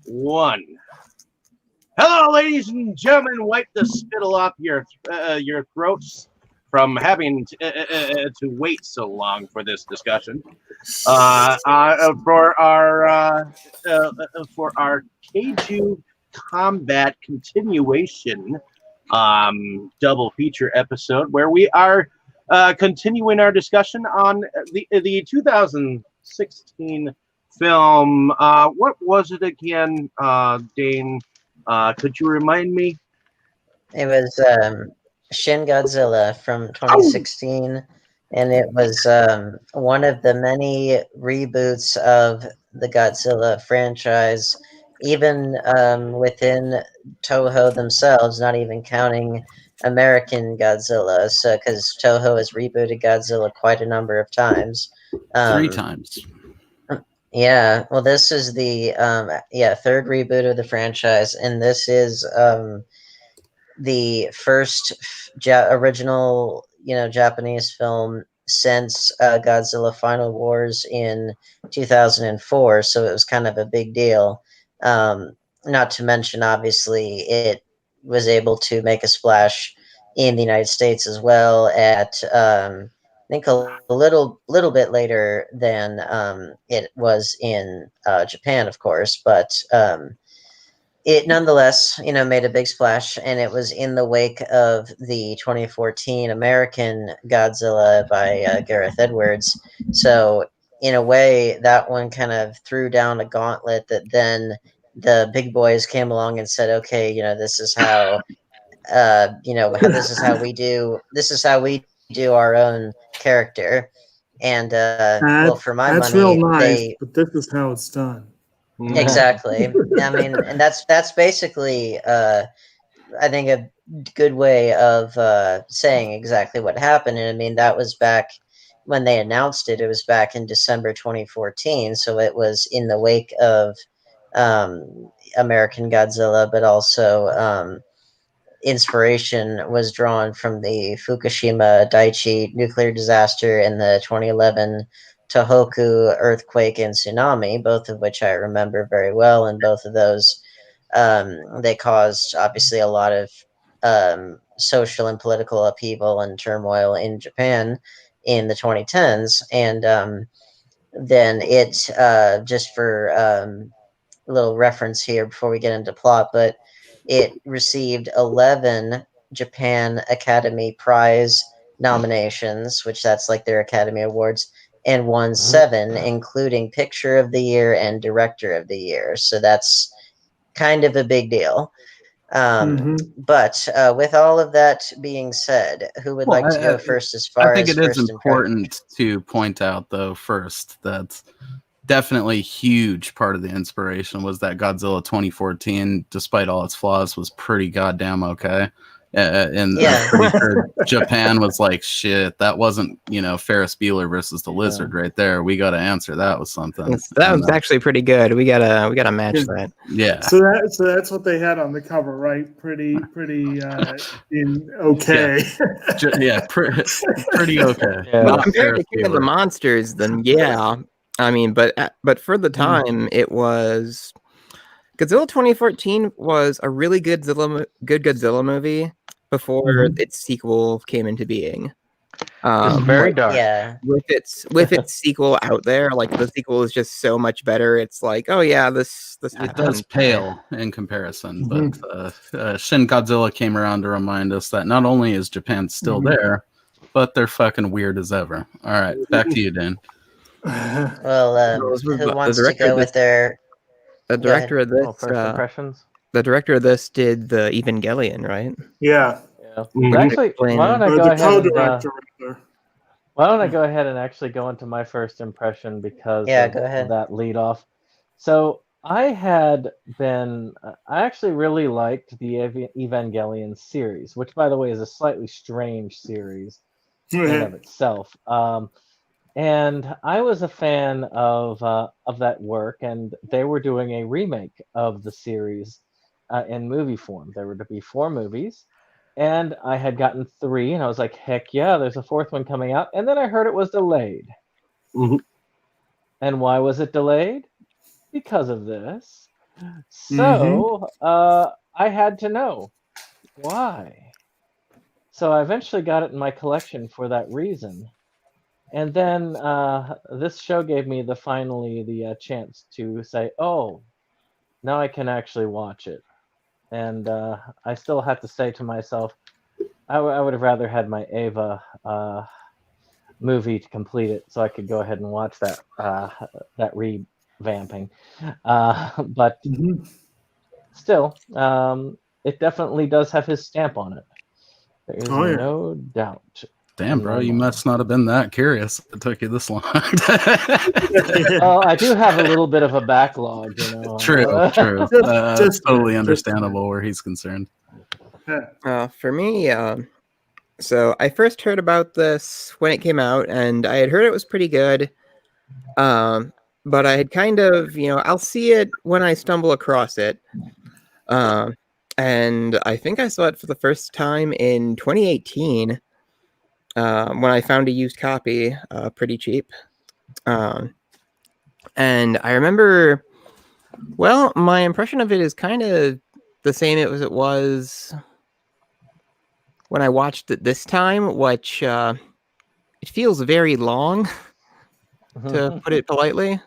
One. Hello, ladies and gentlemen. Wipe the spittle off your throats from having to wait so long for this discussion. For our Keiju Combat continuation double feature episode, where we are continuing our discussion on the 2016 film. What was it again, Dane? Could you remind me? It was Shin Godzilla from 2016, and it was one of the many reboots of the Godzilla franchise, even within Toho themselves, not even counting American Godzilla. So, because Toho has rebooted Godzilla quite a number of times. 3 times. Yeah, well, this is the third reboot of the franchise, and this is the first original Japanese film since Godzilla Final Wars in 2004, so it was kind of a big deal. Not to mention, obviously, it was able to make a splash in the United States as well at I think a little bit later than it was in Japan, of course, but it nonetheless, made a big splash, and it was in the wake of the 2014 American Godzilla by Gareth Edwards. So, in a way, that one kind of threw down a gauntlet that then the big boys came along and said, "Okay, this is how, this is how we do our own character." And well, for my that's money, real nice, but this is how it's done. Exactly. I mean, and that's basically, I think, a good way of saying exactly what happened. And I mean, that was back when they announced it. It was back in December 2014, so it was in the wake of American Godzilla, but also inspiration was drawn from the Fukushima Daiichi nuclear disaster and the 2011 Tohoku earthquake and tsunami, both of which I remember very well. And both of those, they caused obviously a lot of social and political upheaval and turmoil in Japan in the 2010s. And then it, just for a little reference here before we get into plot, but it received 11 Japan Academy Prize nominations, which that's like their Academy Awards, and won 7, including Picture of the Year and Director of the Year. So that's kind of a big deal. But with all of that being said, who would like to go first as far as I think it is first important to point out, though, first, that definitely huge part of the inspiration was that Godzilla 2014, despite all its flaws, was pretty goddamn okay. And I'm pretty sure Japan was like, shit, that wasn't, Ferris Bueller versus the Lizard right there. We got to answer that with something. That was actually pretty good. We gotta match that. Yeah. So that's what they had on the cover, right? Pretty in okay. Yeah, pretty okay. Yeah. Well, compared to King of the Monsters, then yeah. I mean, but for the time, it was Godzilla 2014 was a really good Godzilla movie before its sequel came into being. It's very dark. Yeah. With its sequel out there, like the sequel is just so much better. It's like, oh yeah, this it does pale in comparison, but Shin Godzilla came around to remind us that not only is Japan still there, but they're fucking weird as ever. All right, back to you, Dan. Well, who wants to go with their? The director of this, first impressions. The director of this did the Evangelion, right? Yeah. Actually, why don't I go ahead? Co-director. Why don't I go ahead and actually go into my first impression because go of ahead. that lead off. So I actually really liked the Evangelion series, which by the way is a slightly strange series in and of itself. And I was a fan of that work, and they were doing a remake of the series in movie form. There were to be 4 movies. And I had gotten 3, and I was like, heck yeah, there's a 4th one coming out. And then I heard it was delayed. Mm-hmm. And why was it delayed? Because of this. So I had to know why. So I eventually got it in my collection for that reason. And then this show gave me finally the chance to say, oh, now I can actually watch it. And I still had to say to myself, I would have rather had my Ava movie to complete it, so I could go ahead and watch that revamping. But still, it definitely does have his stamp on it. There is no doubt. Damn, bro, you must not have been that curious. It took you this long. Well, I do have a little bit of a backlog, you know. True. It's totally understandable where he's concerned. For me, so I first heard about this when it came out, and I had heard it was pretty good. But I had kind of, I'll see it when I stumble across it. And I think I saw it for the first time in 2018 when I found a used copy pretty cheap. And I remember, well, my impression of it is kind of the same as it was when I watched it this time, which it feels very long, to put it politely.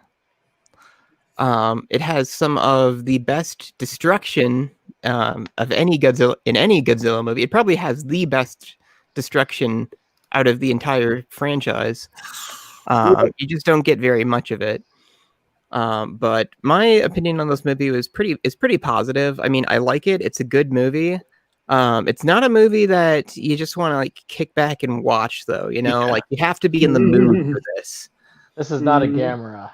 It has some of the best destruction of any Godzilla movie. It probably has the best destruction out of the entire franchise. You just don't get very much of it. But my opinion on this movie is pretty positive. I mean, I like it. It's a good movie. It's not a movie that you just want to like kick back and watch, though. Like you have to be in the mood for this. This is not a Gamera.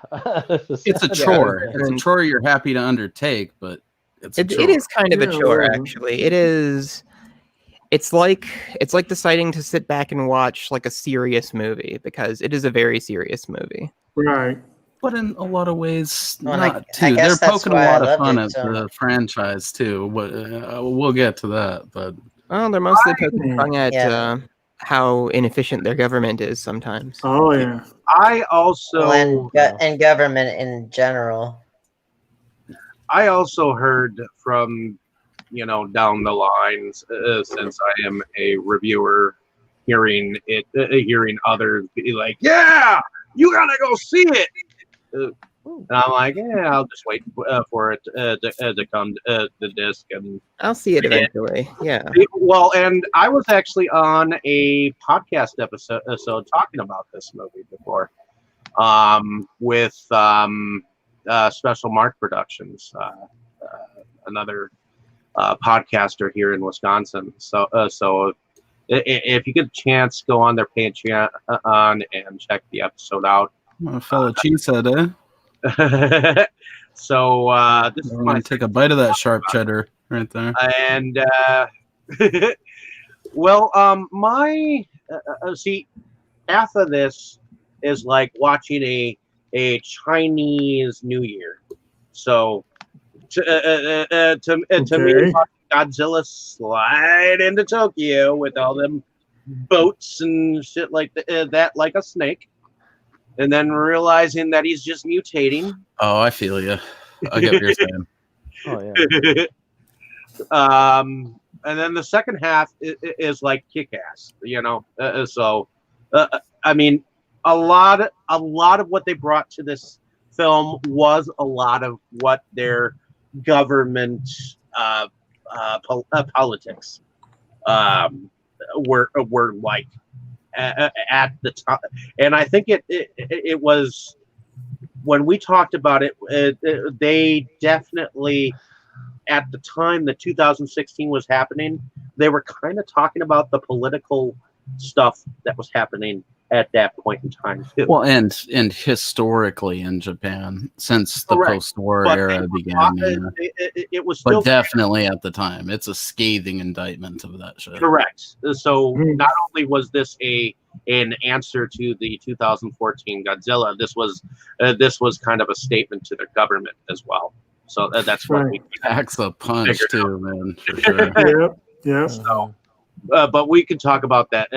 It's a chore. It's a chore you're happy to undertake, but it is kind of a chore, actually. It is. It's like deciding to sit back and watch like a serious movie, because it is a very serious movie. Right. But in a lot of ways, Well, not I too. guess They're that's poking a why I lot of loved fun it at so the much. franchise too. But we'll get to that. But they're mostly poking fun at how inefficient their government is sometimes. Oh yeah. I also and government in general. I also heard from down the lines, since I am a reviewer, hearing others be like, "Yeah, you gotta go see it." And I'm like, "Yeah, I'll just wait for it to come the disc." And I'll see it eventually. Yeah. Well, and I was actually on a podcast episode talking about this movie before, with Special Mark Productions, another podcaster here in Wisconsin. So if you get a chance, go on their Patreon and check the episode out. A fellow cheesehead, eh? So this is I'm gonna take a bite of that sharp cheddar right there. And well, my see, half of this is like watching a Chinese New Year. So to me, Godzilla slide into Tokyo with all them boats and shit like that, like a snake, and then realizing that he's just mutating. Oh, I feel you. I get what you're saying. Oh yeah. And then the second half is like Kick-Ass, so I mean, a lot of what they brought to this film was a lot of what their government politics were like at the time. And I think it was, when we talked about it, they definitely, at the time that 2016 was happening, they were kind of talking about the political stuff that was happening at that point in time too. Well, and historically in Japan, since the post-war era began, it was still, but definitely at the time, it's a scathing indictment of that shit. Correct. So not only was this an answer to the 2014 Godzilla, this was kind of a statement to their government as well. So that's what we packs a punch too, man. For sure. Yep. So, but we can talk about that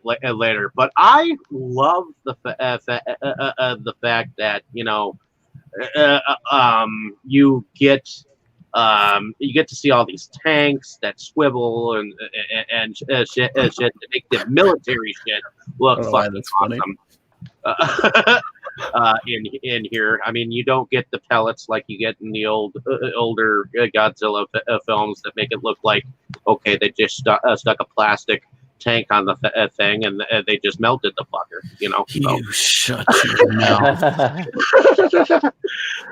later. But I love the fact that you get to see all these tanks that swivel and shit to make the military shit look fucking that's funny. awesome. In here, I mean, you don't get the pellets like you get in the older Godzilla films that make it look like, okay, they just stuck a plastic tank on the thing and they just melted the fucker, you know. So. You shut your mouth.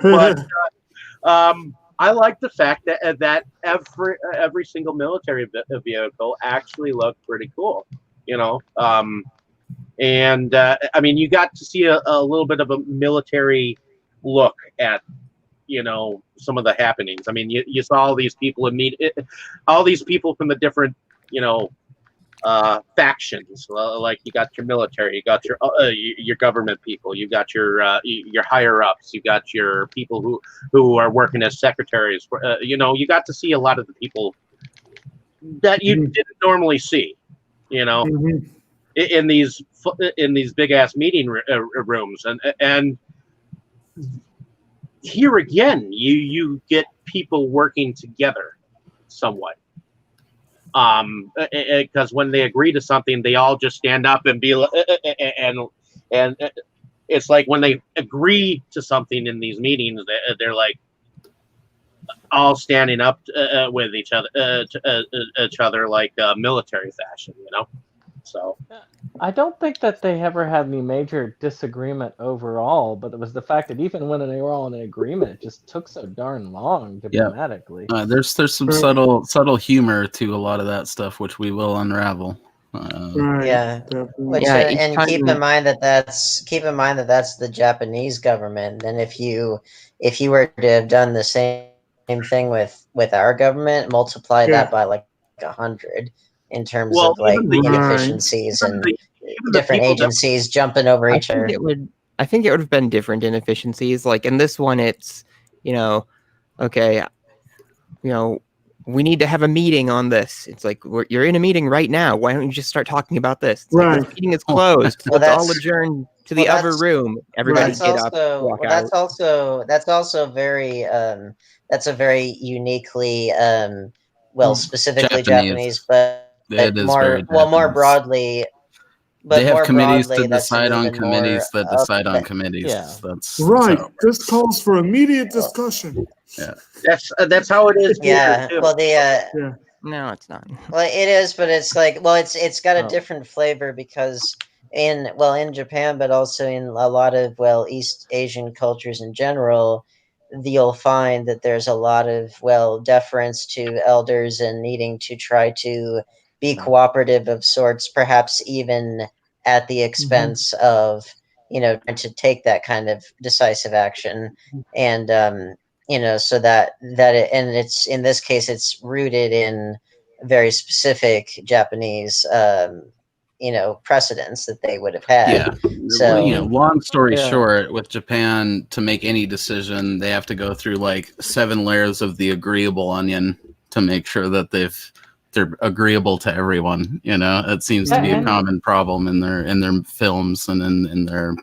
But I like the fact that every single military vehicle actually looked pretty cool, you know. And I mean, you got to see a little bit of a military look at, you know, some of the happenings. I mean, you saw all these people all these people from the different, you know, factions. Like you got your military, you got your government people, you got your higher ups, you got your people who are working as secretaries. You know, you got to see a lot of the people that you didn't normally see. You know. Mm-hmm. In these big ass meeting rooms, and here again you get people working together somewhat, because when they agree to something, they all just stand up and be and it's like when they agree to something in these meetings, they're like all standing up with each other like military fashion, you know. So I don't think that they ever had any major disagreement overall, but it was the fact that even when they were all in agreement, it just took so darn long diplomatically. Yeah. There's some subtle humor to a lot of that stuff, which we will unravel. Yeah, which, and keep in mind that that's the Japanese government. And if you were to have done the same thing with our government, multiply that by like 100. In terms of like inefficiencies and different agencies jumping over each other. I think it would have been different inefficiencies. Like in this one, it's, you know, okay, you know, we need to have a meeting on this. It's like, you're in a meeting right now. Why don't you just start talking about this? It's like, this meeting is closed. Let's all adjourn to the other room. Everybody get up, walk out. That's also very, that's a very uniquely, specifically Japanese, but more broadly, but they have more committees broadly, to decide on committees that decide on committees. Yeah. That's right. This calls for immediate discussion. Yeah, that's how it is. Yeah. Well, no, it's not. Well, it is, but it's like, it's got a different flavor because in Japan, but also in a lot of East Asian cultures in general, you'll find that there's a lot of deference to elders and needing to try to be cooperative of sorts, perhaps even at the expense of trying to take that kind of decisive action, and so that it's in this case it's rooted in very specific Japanese precedents that they would have had. Yeah. So long story short, with Japan, to make any decision, they have to go through like 7 layers of the agreeable onion to make sure that they're agreeable to everyone. It seems to be a common problem in their films and in their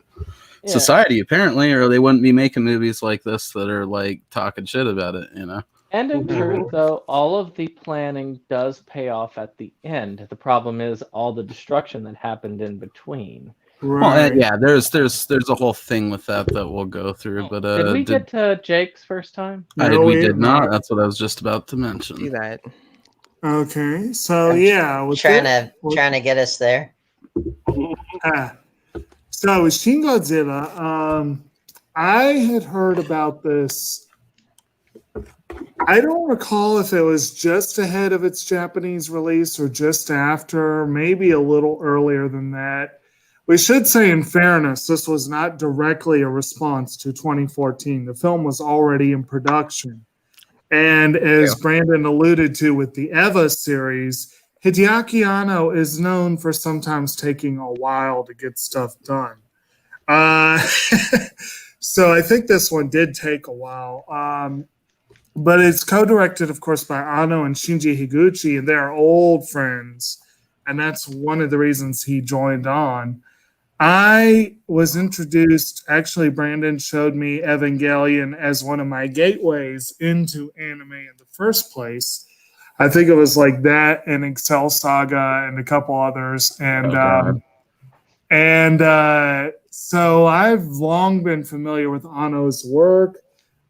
society, apparently, or they wouldn't be making movies like this that are like talking shit about it. And in truth, though, all of the planning does pay off at the end. The problem is all the destruction that happened in between. Right. Well, there's a whole thing with that we'll go through. But did we get to Jake's first time? We did not. That's what I was just about to mention. Do that. Okay, so trying to get us there. So with Shin Godzilla, I had heard about this. I don't recall if it was just ahead of its Japanese release or just after, maybe a little earlier than that. We should say, in fairness, this was not directly a response to 2014. The film was already in production. And as Brandon alluded to with the Eva series, Hideaki Anno is known for sometimes taking a while to get stuff done. So I think this one did take a while. But it's co-directed, of course, by Anno and Shinji Higuchi, and they're old friends. And that's one of the reasons he joined on. I was introduced, actually, Brandon showed me Evangelion as one of my gateways into anime in the first place. I think it was like that and Excel Saga and a couple others. So I've long been familiar with Anno's work.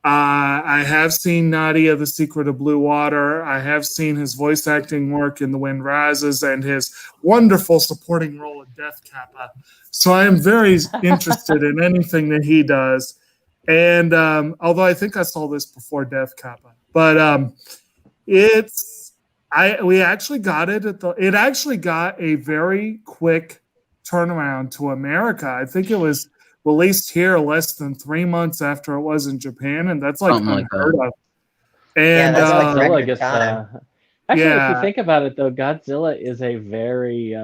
I have seen Nadia, The Secret of Blue Water. I have seen his voice acting work in The Wind Rises and his wonderful supporting role in Death Kappa. So I am very interested in anything that he does. And although I think I saw this before Death Kappa, but we actually got it it actually got a very quick turnaround to America. I think it was released here less than 3 months after it was in Japan, and that's like Something like unheard that. of. And that's like Godzilla record gets. time. Actually, if Yeah. you think about it, though, Godzilla is a very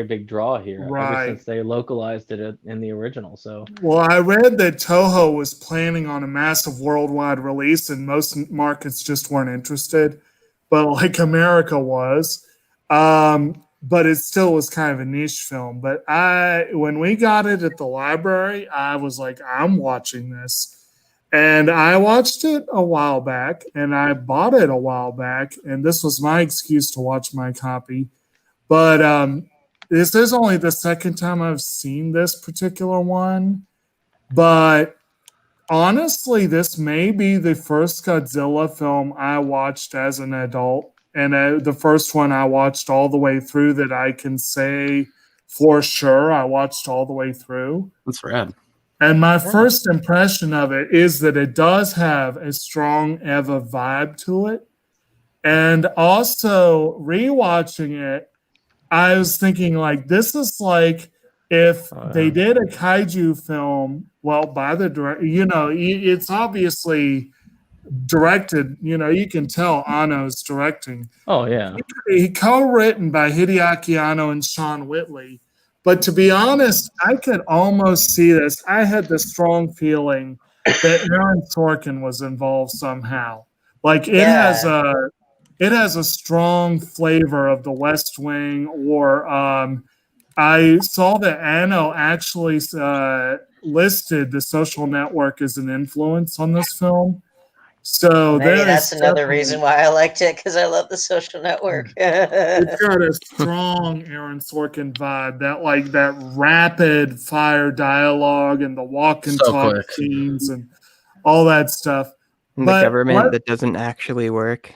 big draw here. Ever Right. since they localized it in the original. So Well, I read that Toho was planning on a massive worldwide release, and most markets just weren't interested. But like America was, but it still was kind of a niche film. But when we got it at the library, I was like, I'm watching this. And I watched it a while back, and I bought it a while back, and this was my excuse to watch my copy. But this is only the second time I've seen this particular one. But honestly, this may be the first Godzilla film I watched as an adult, and the first one I watched all the way through that I can say for sure I watched all the way through. That's rad. And my first impression of it is that it does have a strong Eva vibe to it. And also rewatching it, I was thinking like this is like if they did a kaiju film, well, by the director, it's obviously directed. You can tell Anno's directing. oh yeah, He co-written by Hideaki Anno and Sean Whitley. But to be honest, I could almost see this. I had the strong feeling that Aaron Sorkin was involved somehow. Like it has a strong flavor of The West Wing, or I saw that Anno actually listed The Social Network as an influence on this film. So maybe that's another reason why I liked it, because I love The Social Network. It's got a strong Aaron Sorkin vibe, that rapid fire dialogue and the walk and talk scenes and all that stuff. And the government that doesn't actually work.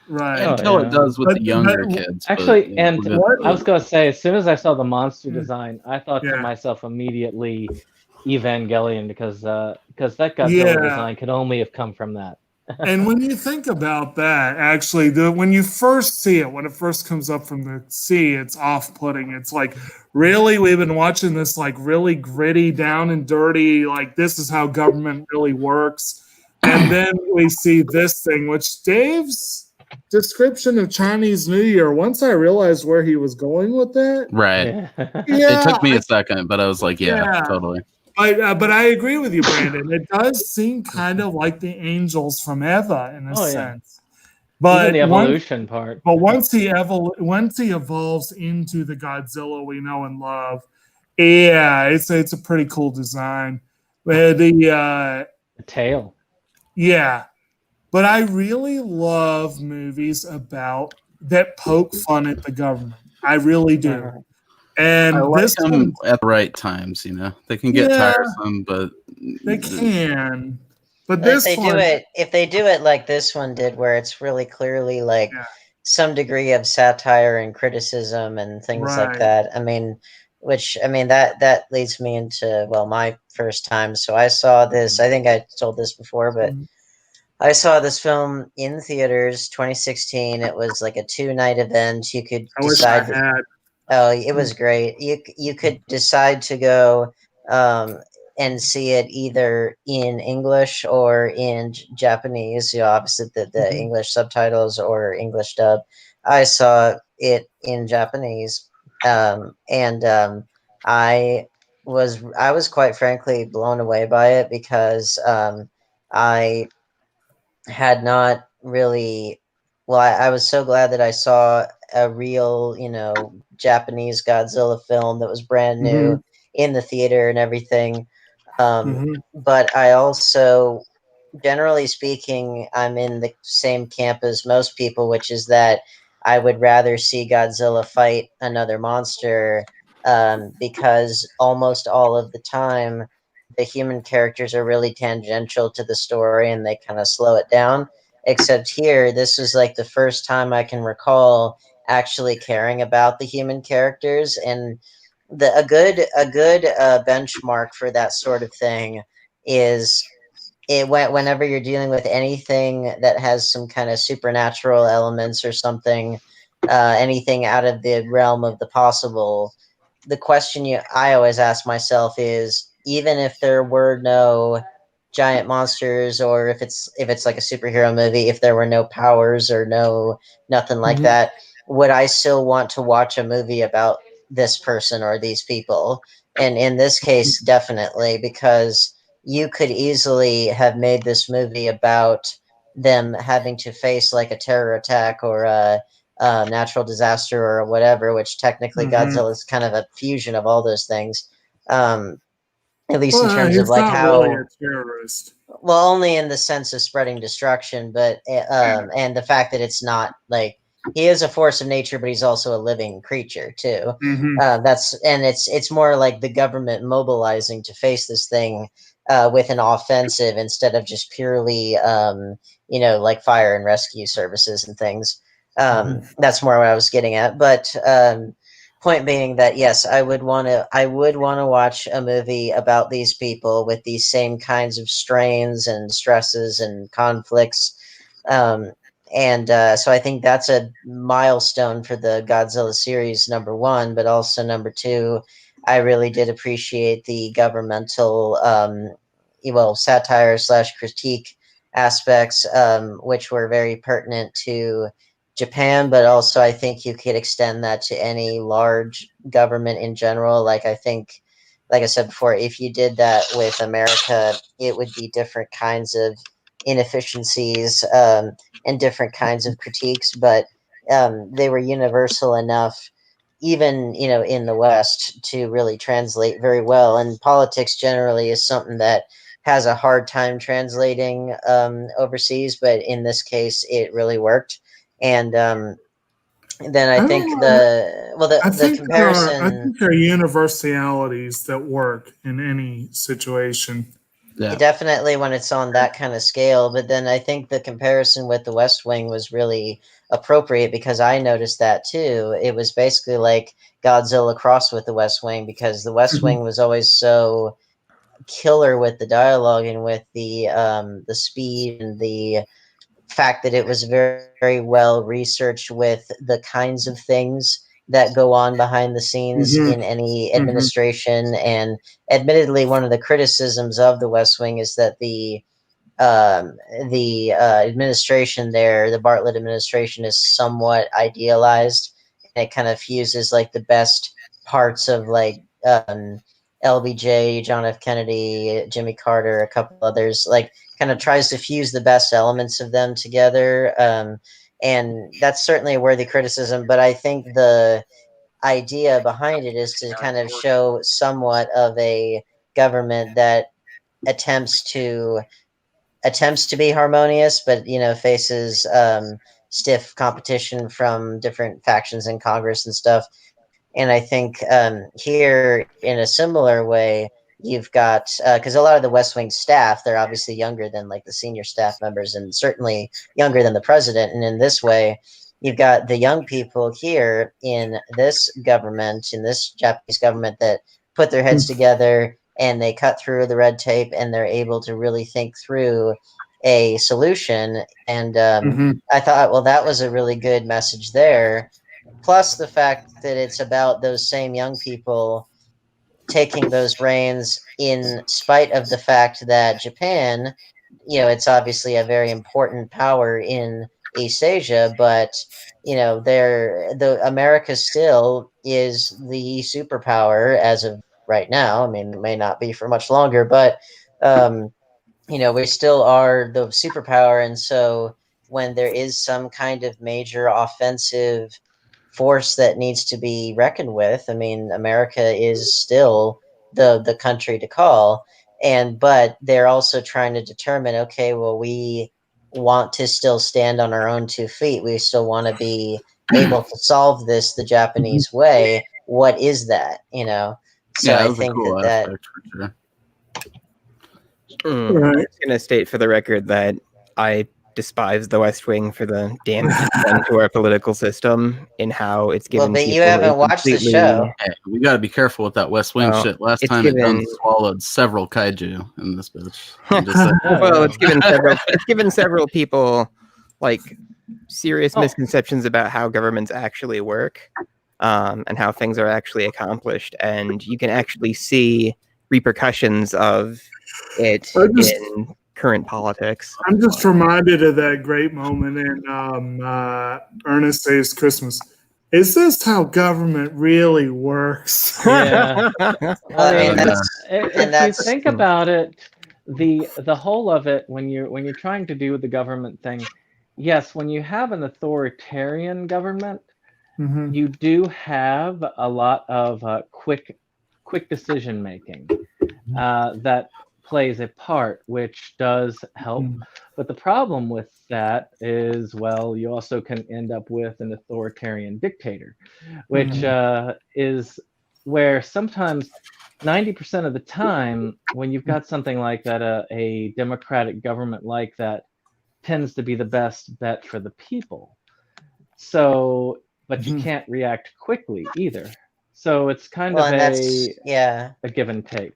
Right. Until it does with the younger kids. Actually, I was going to say, as soon as I saw the monster design, I thought to myself immediately Evangelion, because that Godzilla design could only have come from that. And when you think about that, actually, when you first see it, when it first comes up from the sea, it's off-putting. It's like, really? We've been watching this like really gritty, down and dirty, like this is how government really works. And then we see this thing, which Dave's description of Chinese New Year, once I realized where he was going with that. Right. It took me a second, but I was like, totally. But I agree with you, Brandon. It does seem kind of like the angels from Eva in a sense. But even the evolution part. But once he evolves into the Godzilla we know and love, it's a pretty cool design. The tail. Yeah. But I really love movies that poke fun at the government. I really do. And I like them at the right times, They can get tiresome, but they can. But if they do it like this one did, where it's really clearly like some degree of satire and criticism and things like that. That leads me into my first time. So I saw this. I think I told this before, but I saw this film in theaters, 2016. It was like a 2-night event. You could decide. Oh, it was great. You could decide to go and see it either in English or in Japanese. Obviously the English subtitles or English dub. I saw it in Japanese, and I was quite frankly blown away by it, because I had not really. Well, I was so glad that I saw a real, Japanese Godzilla film that was brand new. in the theater and everything. Mhm. But I also, generally speaking, I'm in the same camp as most people, which is that I would rather see Godzilla fight another monster, because almost all of the time the human characters are really tangential to the story and they kind of slow it down. Except here, this was like the first time I can recall actually caring about the human characters, and a good benchmark for that sort of thing is whenever you're dealing with anything that has some kind of supernatural elements or something, anything out of the realm of the possible. The question I always ask myself is, even if there were no giant monsters, or if it's like a superhero movie, if there were no powers or nothing like Mhm. that, would I still want to watch a movie about this person or these people? And in this case, definitely, because you could easily have made this movie about them having to face like a terror attack or a natural disaster or whatever, which technically Mhm. Godzilla is kind of a fusion of all those things. Um, at least in Well, terms of he's like not really a how, terrorist. well, only in the sense of spreading destruction, but and the fact that it's not like he is a force of nature, but he's also a living creature too. Mhm. That's and it's more like the government mobilizing to face this thing with an offensive instead of just purely, like fire and rescue services and things. Mhm. That's more what I was getting at, but. Point being that yes, I would want to watch a movie about these people with these same kinds of strains and stresses and conflicts. Um, and so I think that's a milestone for the Godzilla series, number one, but also number two, I really did appreciate the governmental, satire slash critique aspects, which were very pertinent to Japan, but also I think you could extend that to any large government in general. Like I think, like I said before, if you did that with America, it would be different kinds of inefficiencies, and different kinds of critiques, but they were universal enough, even in the West, to really translate very well. And politics generally is something that has a hard time translating overseas, but in this case, it really worked. And then I I think don't know. the I comparison, think there are universalities that work in any situation. Yeah. definitely when it's on that kind of scale. But then I think the comparison with the West Wing was really appropriate because I noticed that too. It was basically like Godzilla crossed with the West Wing, because the West Mhm. Wing was always so killer with the dialogue and with the speed and the fact that it was very, very well researched with the kinds of things that go on behind the scenes Mhm. in any Mhm. administration. And admittedly, one of the criticisms of the West Wing is that the administration there, the Bartlett administration, is somewhat idealized, and it kind of fuses like the best parts of like LBJ, John F. Kennedy, Jimmy Carter, a couple others, like kind of tries to fuse the best elements of them together. And that's certainly a worthy criticism, but I think the idea behind it is to kind of show somewhat of a government that attempts to attempts to be harmonious, but faces stiff competition from different factions in Congress and stuff. And I think here, in a similar way, you've got, because a lot of the West Wing staff, they're obviously younger than like the senior staff members, and certainly younger than the president. And in this way, you've got the young people here in this government, in this Japanese government, that put their heads together and they cut through the red tape and they're able to really think through a solution. And Mhm. I thought, well, that was a really good message there, plus the fact that it's about those same young people taking those reins in spite of the fact that Japan, it's obviously a very important power in East Asia, but the America still is the superpower as of right now. I mean, it may not be for much longer, but um, we still are the superpower. And so when there is some kind of major offensive force that needs to be reckoned with, I mean, America is still the country to call. But they're also trying to determine, okay, well, we want to still stand on our own 2 feet. We still want to be able to solve this the Japanese way. What is that? So Yeah, that I was a think cool that aspect for sure. I'm just going to state for the record that I despise the West Wing for the damage it's done to our political system in how it's given but people you haven't a watched the completely- show. Hey, we got to be careful with that West Wing Oh, shit. Last it's time it done given- swallowed several kaiju in this bitch. I'm just saying. Well, it's given several people like serious misconceptions about how governments actually work, and how things are actually accomplished, and you can actually see repercussions of it in current politics. I'm just reminded of that great moment in Ernest Saves Christmas. Is this how government really works? Yeah. I mean, If you think about it, the whole of it, when you're trying to do the government thing, yes, when you have an authoritarian government, you do have a lot of quick decision making that plays a part, which does help. But the problem with that is, well, you also can end up with an authoritarian dictator, which is where sometimes 90% of the time, when you've got something like that, a democratic government like that tends to be the best bet for the people. So, but you can't react quickly either. So it's kind of a give and take.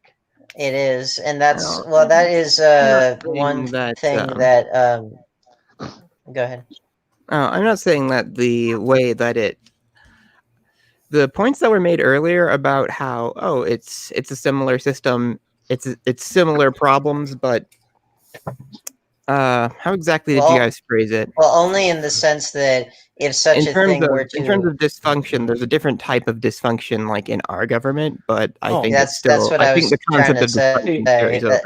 It is, and that is one thing that. Go ahead. I'm not saying that the way that the points that were made earlier about how it's a similar system, it's similar problems, but how exactly did you guys phrase it? Well, only in the sense that if such a thing were to... In terms of dysfunction, there's a different type of dysfunction like in our government, but I think that's what I think the concept of dysfunction carries over.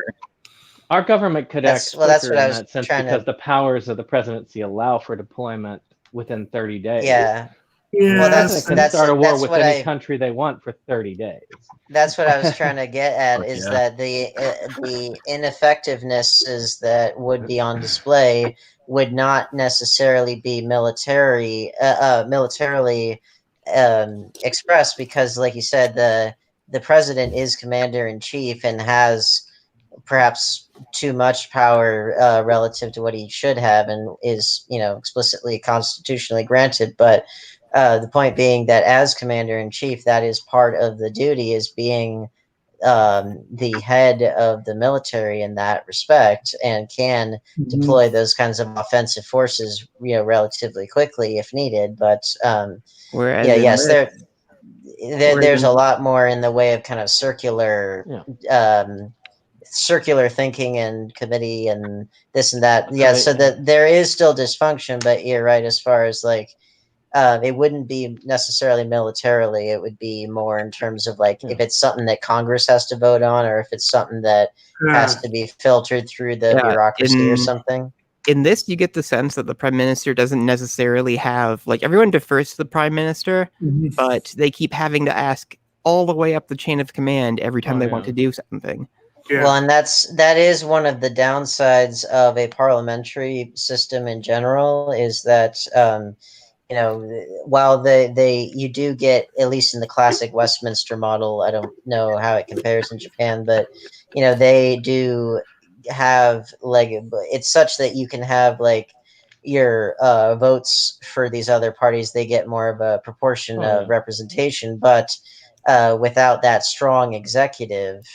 Our government could act quicker that's what I in was that sense trying because the powers of the presidency allow for deployment within 30 days. Yeah. Well, that's start a war with any country they want for 30 days. That's what I was trying to get at, is that the ineffectivenesses that would be on display would not necessarily be militarily expressed, because, like you said, the president is commander in chief and has perhaps too much power relative to what he should have, and is explicitly constitutionally granted. But the point being that as commander in chief, that is part of the duty, is being the head of the military in that respect, and can deploy those kinds of offensive forces relatively quickly if needed. But there's a lot more in the way of kind of circular thinking and committee and this and that. So that there is still dysfunction, but you're right as far as like it wouldn't be necessarily militarily. It would be more in terms of like if it's something that Congress has to vote on, or if it's something that has to be filtered through the bureaucracy or something. In this, you get the sense that the prime minister doesn't necessarily have, like, everyone defers to the prime minister, but they keep having to ask all the way up the chain of command every time they want to do something. Yeah. Well, and that is one of the downsides of a parliamentary system in general, is that while you do get, at least in the classic Westminster model, I don't know how it compares in Japan, but they do have, like, it's such that you can have like your votes for these other parties, they get more of a proportion of representation, but without that strong executive,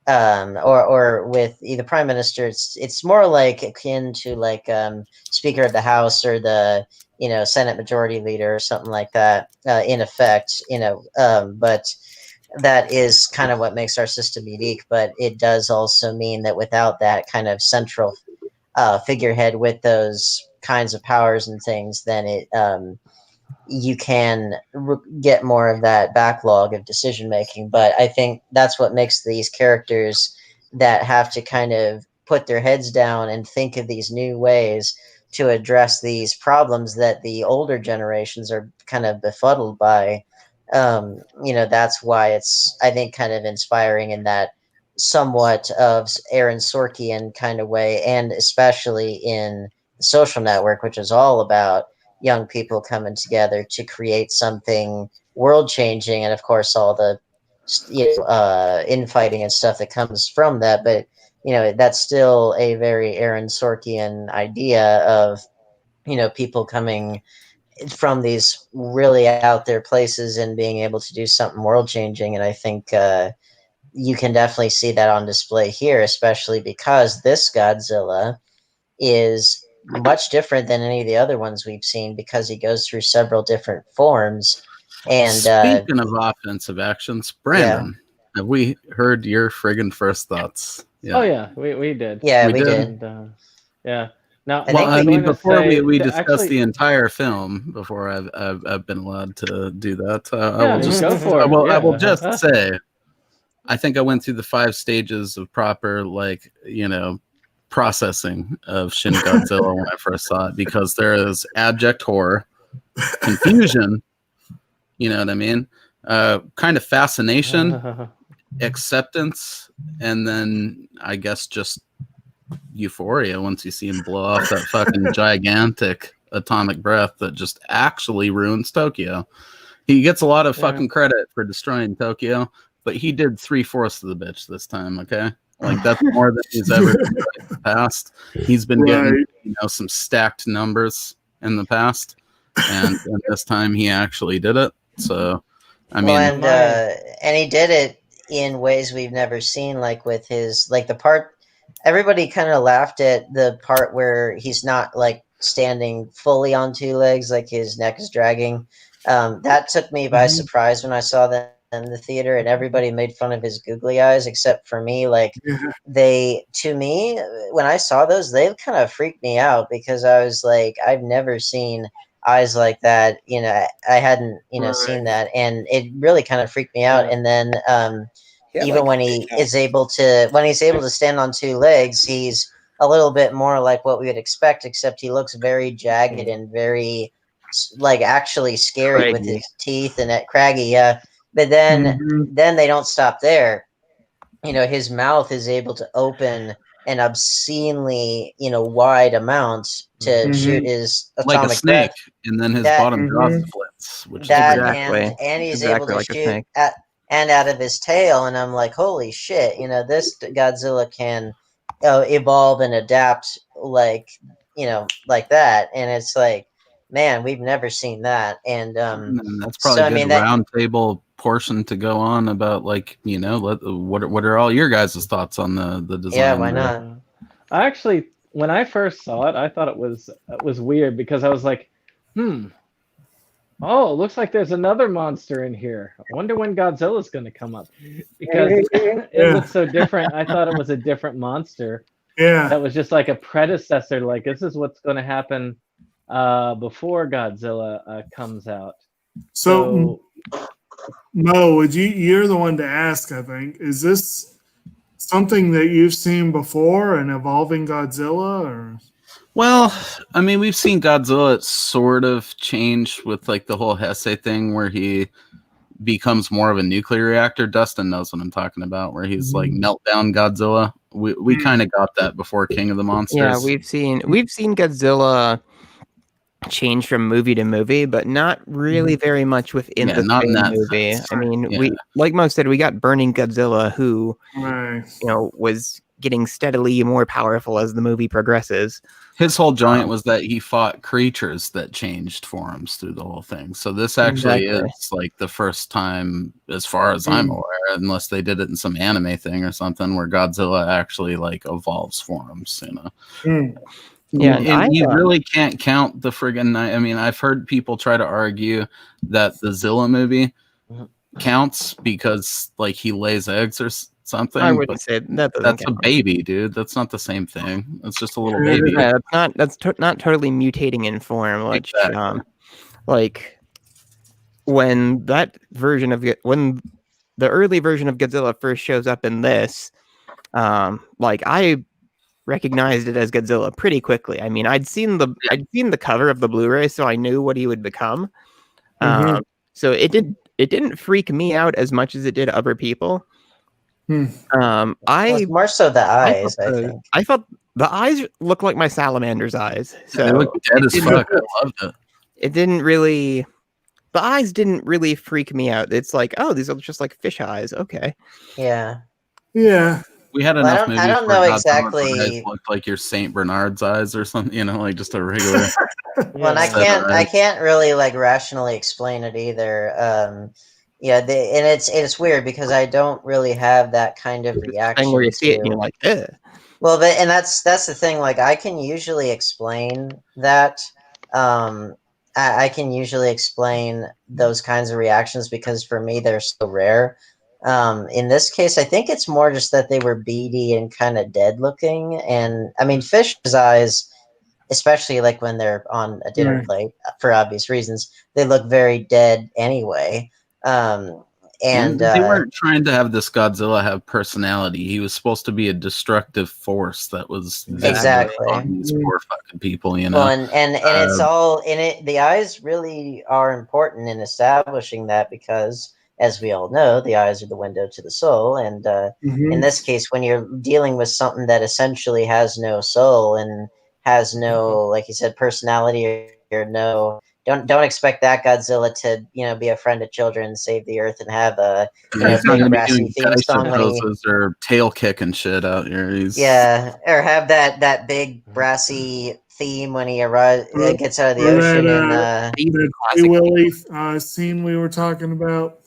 or with the prime minister, it's more like akin to like Speaker of the House, or the Senate Majority Leader, or something like that, in effect. But that is kind of what makes our system unique. But it does also mean that without that kind of central figurehead with those kinds of powers and things, then it you can get more of that backlog of decision making. But I think that's what makes these characters that have to kind of put their heads down and think of these new ways to address these problems that the older generations are kind of befuddled by, that's why it's, I think, kind of inspiring in that somewhat of Aaron Sorkian kind of way, and especially in The Social Network, which is all about young people coming together to create something world changing, and of course all the infighting and stuff that comes from that. But that's still a very Aaron Sorkian idea of people coming from these really out there places and being able to do something world changing. And I think you can definitely see that on display here, especially because this Godzilla is much different than any of the other ones we've seen, because he goes through several different forms. And speaking of offensive actions, Brandon, have we heard your friggin' first thoughts? Yeah. Oh yeah, we did. Yeah, we did. And, yeah. Now, I mean, before we discuss the entire film, before I've been allowed to do that, I will just say, I think I went through the 5 stages of proper, processing of Shin Godzilla when I first saw it, because there is abject horror, confusion, you know what I mean, kind of fascination, acceptance, and then I guess just euphoria once you see him blow off that fucking gigantic atomic breath that just actually ruins Tokyo. He gets a lot of fucking credit for destroying Tokyo, but he did 3/4 of the bitch this time, okay? Like, that's more than he's ever done in the past. He's been getting some stacked numbers in the past, and this time he actually did it. So I mean, and he did it in ways we've never seen, like with his, like, the part everybody kind of laughed at, the part where he's not like standing fully on 2 legs, like his neck is dragging. That took me by surprise when I saw that in the theater, and everybody made fun of his googly eyes except for me. Like, to me, when I saw those, they kind of freaked me out, because I was like, I've never seen eyes like that. I hadn't seen that, and it really kind of freaked me out. And then even when he's able to stand on 2 legs, he's a little bit more like what we would expect, except he looks very jagged and very, like, actually scary, craggy, with his teeth and that craggy. Yeah. But then they don't stop there. His mouth is able to open an obscenely, wide amount to shoot his atomic like a snake, breath. And then his bottom jaw splits, which is and he's able to shoot out of his tail, and I'm like, holy shit! This Godzilla can evolve and adapt like that, and it's like, man, we've never seen that. And that's probably a good round table portion to go on about, like, what are all your guys' thoughts on the design? Yeah, why not? I actually, when I first saw it, I thought it was weird, because I was like, oh, it looks like there's another monster in here. I wonder when Godzilla's going to come up, because it looks so different. I thought it was a different monster. Yeah, that was just like a predecessor. Like, this is what's going to happen before Godzilla comes out. So Mo, you're the one to ask, I think. Is this something that you've seen before, an evolving Godzilla, or? Well, I mean, we've seen Godzilla sort of change with, like, the whole Heisei thing, where he becomes more of a nuclear reactor. Dustin knows what I'm talking about, where he's like meltdown Godzilla. We kind of got that before King of the Monsters. Yeah, we've seen Godzilla change from movie to movie, but not really very much within the same movie. Sense. I mean, we, like Mo said, we got Burning Godzilla, who was getting steadily more powerful as the movie progresses. His whole joint was that he fought creatures that changed forms through the whole thing. So this actually is like the first time, as far as I'm aware, unless they did it in some anime thing or something, where Godzilla actually, like, evolves forms, Yeah, and you really can't count the friggin' I mean, I've heard people try to argue that the Zilla movie counts because, like, he lays eggs or something. I wouldn't say that. That's a baby, dude. That's not the same thing. It's just a little baby. Yeah, that's not totally mutating in form. Which, like, when that version of when the early version of Godzilla first shows up in this, like, I recognized it as Godzilla pretty quickly. I mean, I'd seen the cover of the Blu-ray, so I knew what he would become. So it it didn't freak me out as much as it did other people. Well, it's more so the eyes, I thought the eyes looked like my salamander's eyes. So they look dead as fuck. I loved it. It didn't really. The eyes didn't really freak me out. It's like, oh, these are just like fish eyes. Okay. Yeah. Yeah. We had Well, enough movies I don't where know Godzilla's exactly. eyes looked like your Saint Bernard's eyes or something, you know, like just a regular. Well, and I can't really like rationally explain it either. Yeah, and it's weird because I don't really have that kind of reaction. Thing where you see it and you're like, eh. Well, but and that's the thing. Like, I can usually explain that. I can usually explain those kinds of reactions because for me they're so rare. In this case, I think it's more just that they were beady and kind of dead looking. And I mean, fish's eyes, especially like when they're on a dinner plate for obvious reasons, they look very dead anyway. And they weren't trying to have this Godzilla have personality. He was supposed to be a destructive force that was exactly on these poor fucking people, you know. Well, and it's all in it. The eyes really are important in establishing that because, as we all know, the eyes are the window to the soul. And in this case, when you're dealing with something that essentially has no soul and has no, like you said, personality or no. Don't expect that Godzilla to be a friend of children, save the earth, and have a big brassy theme song or tail kicking shit out here. Or have that big brassy theme when he gets out of the ocean and Willie scene we were talking about.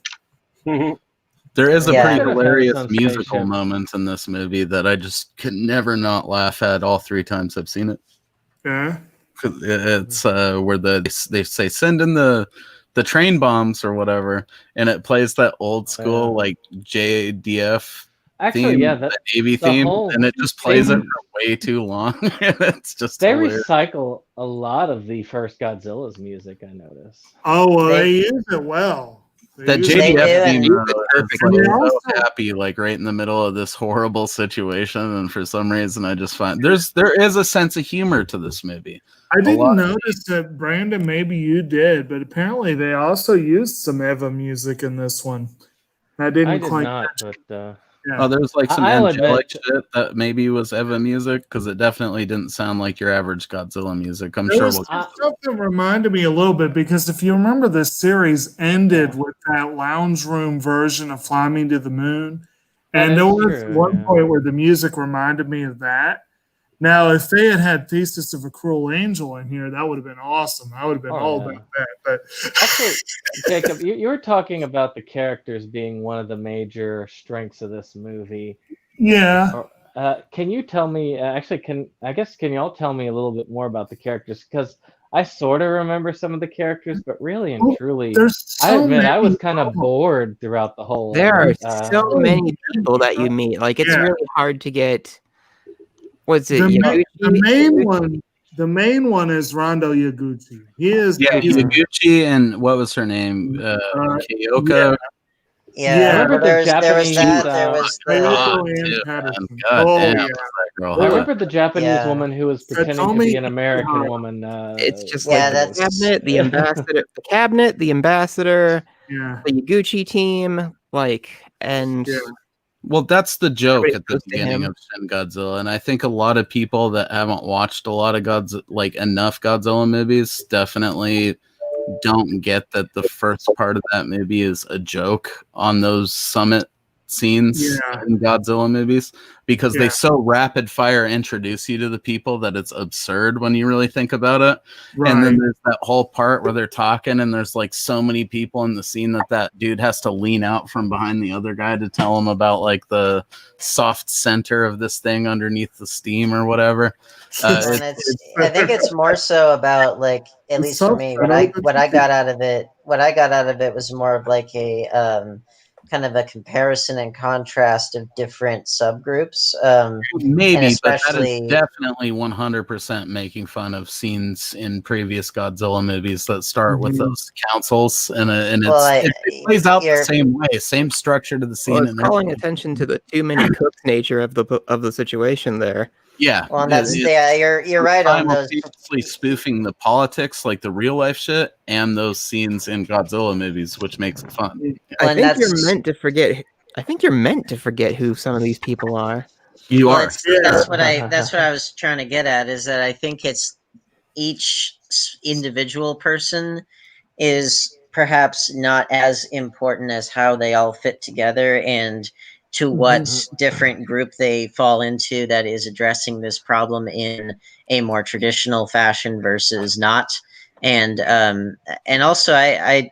There is a pretty hilarious musical moment in this movie that I just could never not laugh at all 3 times I've seen it. Yeah. It's where they say send in the train bombs or whatever, and it plays that old school like JDF theme, the Navy theme, and it just plays it for way too long. It's just hilarious. Recycle a lot of the first Godzilla's music, I noticed. Oh, well, they use it well. That JDF theme is so happy, like right in the middle of this horrible situation, and for some reason, I just find there is a sense of humor to this movie. I didn't notice that, Brandon. Maybe you did, but apparently they also used some Eva music in this one. I did not. But oh, there's like some angelic shit that maybe was Eva music because it definitely didn't sound like your average Godzilla music. I'm sure something reminded me a little bit because if you remember, this series ended with that lounge room version of "Fly Me to the Moon," and there was one point where the music reminded me of that. Now, if they had Thesis of a Cruel Angel in here, that would have been awesome. I would have been all about that. But actually, Jacob, you were talking about the characters being one of the major strengths of this movie. Yeah. Can you tell me? Can you all tell me a little bit more about the characters? Because I sort of remember some of the characters, but really and truly, I admit I was kind of bored throughout the whole. There are so many people that you meet. Like it's really hard to get. What's it? The main one is Rondo Higuchi. He is Higuchi, and what was her name? Kyoko. Yeah, I remember the Japanese. I remember the Japanese woman who was pretending to be an American woman. It's just the cabinet, the ambassador, the Higuchi team, Well, that's the joke at the beginning of Shin Godzilla, and I think a lot of people that haven't watched a lot of enough Godzilla movies definitely don't get that the first part of that movie is a joke on those summit scenes in Godzilla movies because they so rapid fire introduce you to the people that it's absurd when you really think about it. Right. And then there's that whole part where they're talking and there's like so many people in the scene that dude has to lean out from behind the other guy to tell him about like the soft center of this thing underneath the steam or whatever. I think it's more so about like, at least for me, what I got out of it was more of like a kind of a comparison and contrast of different subgroups. Maybe, but that is definitely 100% making fun of scenes in previous Godzilla movies that start with those councils, and it plays out the same way, same structure to the scene. Well, it's calling attention to the too many cooks nature of the situation there. Yeah. Well, and that's you're right on those. Simultaneously spoofing the politics, like the real life shit, and those scenes in Godzilla movies, which makes it fun. Well, I think you're meant to forget. I think you're meant to forget who some of these people are. You Well, are. that's what I was trying to get at, is that I think it's each individual person is perhaps not as important as how they all fit together and to what different group they fall into that is addressing this problem in a more traditional fashion versus not. And also I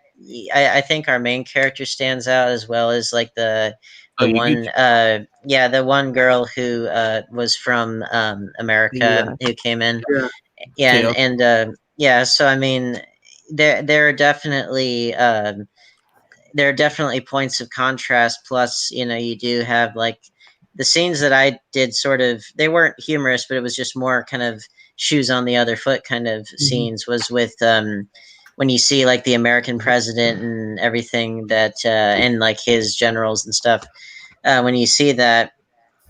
think our main character stands out, as well as like the one the one girl who was from America, who came in. So I mean, there are definitely points of contrast. Plus, you do have like the scenes that I did sort of, they weren't humorous, but it was just more kind of shoes on the other foot kind of scenes, was with when you see like the American president and everything that and like his generals and stuff, when you see that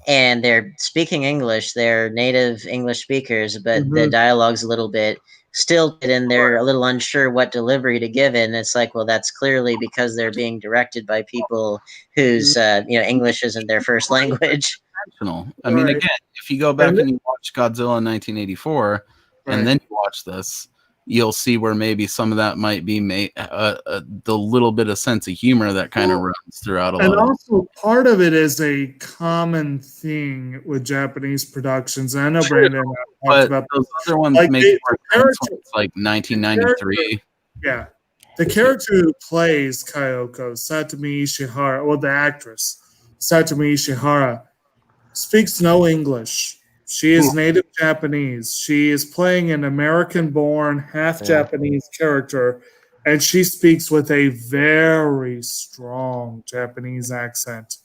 and they're speaking English, they're native English speakers, but the dialogue's a little bit stilted and they're a little unsure what delivery to give it. And it's like, well, that's clearly because they're being directed by people whose English isn't their first language. I mean, again, if you go back and you watch Godzilla in 1984 and then you watch this, you'll see where maybe some of that might be the little bit of sense of humor that kind of runs throughout a lot. And also, part of it is a common thing with Japanese productions. I know Brandon talked about those other ones like make more sense, like 1993. Yeah, the character who plays Kyoko, Satomi Ishihara, well, the actress Satomi Ishihara, speaks no English. She is native Japanese. She is playing an American-born, half-Japanese character, and she speaks with a very strong Japanese accent.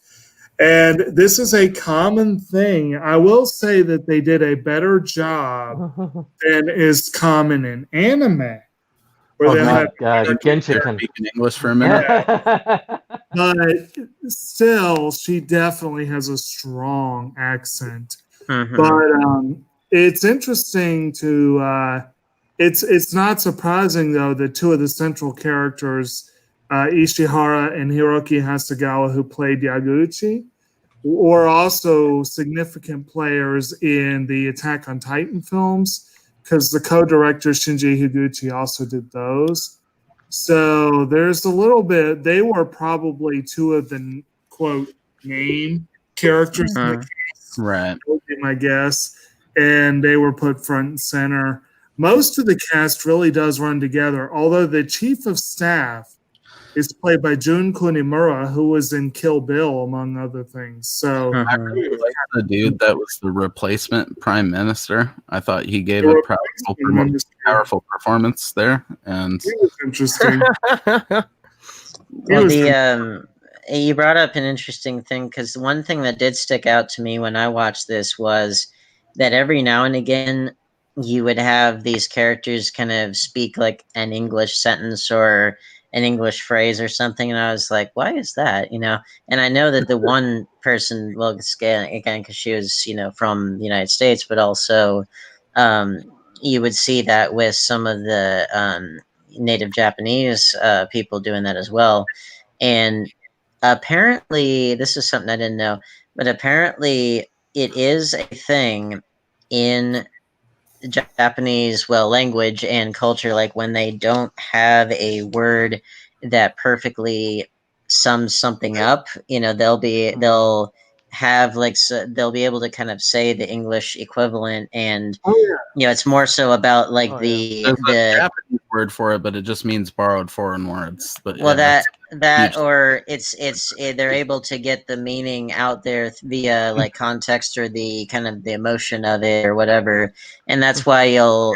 And this is a common thing. I will say that they did a better job than is common in anime. Genshin English for a minute. But still, she definitely has a strong accent. But it's interesting to it's not surprising though that two of the central characters, Ishihara and Hiroki Hasegawa, who played Higuchi, were also significant players in the Attack on Titan films, because the co-director Shinji Higuchi also did those. So there's a little bit, they were probably two of the quote name characters in the case, right? Would be my guess, and they were put front and center. Most of the cast really does run together, although the chief of staff is played by Jun Kunimura, who was in Kill Bill, among other things. So I really like the dude that was the replacement prime minister. I thought he gave a powerful performance there, and he was interesting. You brought up an interesting thing, because one thing that did stick out to me when I watched this was that every now and again you would have these characters kind of speak like an English sentence or an English phrase or something, and I was like, why is that? And I know that the one person, well, again, because she was, from the United States, but also you would see that with some of the native Japanese people doing that as well. And apparently, this is something I didn't know, but apparently it is a thing in Japanese language and culture, like when they don't have a word that perfectly sums something up, they'll have they'll be able to kind of say the English equivalent, and it's more so about like the Japanese word for it, but it just means borrowed foreign words. But or they're able to get the meaning out there via like context or the kind of the emotion of it or whatever, and that's why you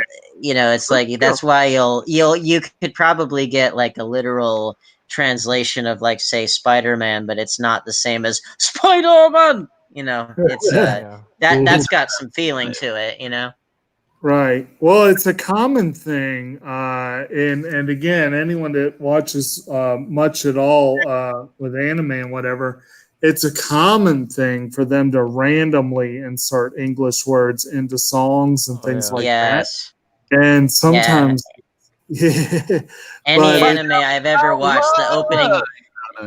could probably get like a literal translation of like, say, Spider-Man, but it's not the same as Spider-Man. It's that's got some feeling to it. Right. Well, it's a common thing, and again, anyone that watches much at all with anime and whatever, it's a common thing for them to randomly insert English words into songs and things like yes. that. And sometimes, Any but anime I've ever watched, the opening.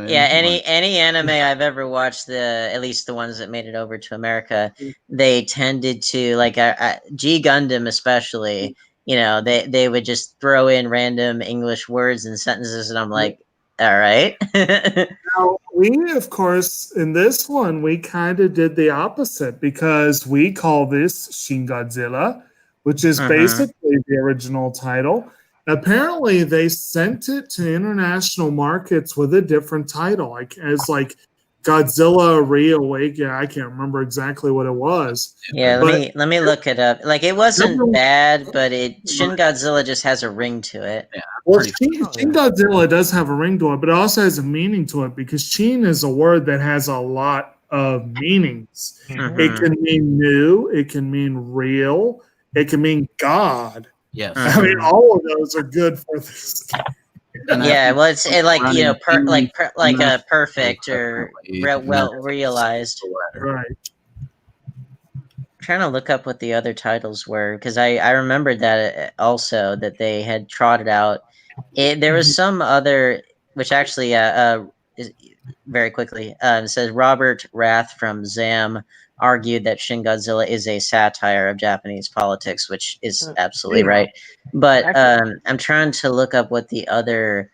Yeah, any anime I've ever watched, at least the ones that made it over to America, they tended to like G Gundam especially. You know, they would just throw in random English words and sentences, and I'm like, all right. Now, we, of course, in this one, we kind of did the opposite because we call this Shin Godzilla, which is basically the original title. Apparently, they sent it to international markets with a different title, like Godzilla Reawaken. I can't remember exactly what it was. Yeah, let me look it up. Like, it wasn't bad, but Shin Godzilla just has a ring to it. Yeah, well, Shin Godzilla does have a ring to it, but it also has a meaning to it because Shin is a word that has a lot of meanings. It can mean new, it can mean real, it can mean God. Yes. I mean, all of those are good for this. Yeah, well, it's like perfect or well realized. Right. I'm trying to look up what the other titles were because I remembered that also that they had trotted out. There was some other, which actually is very quickly says Robert Rath from ZAM argued that Shin Godzilla is a satire of Japanese politics, which is absolutely right. But I'm trying to look up what the other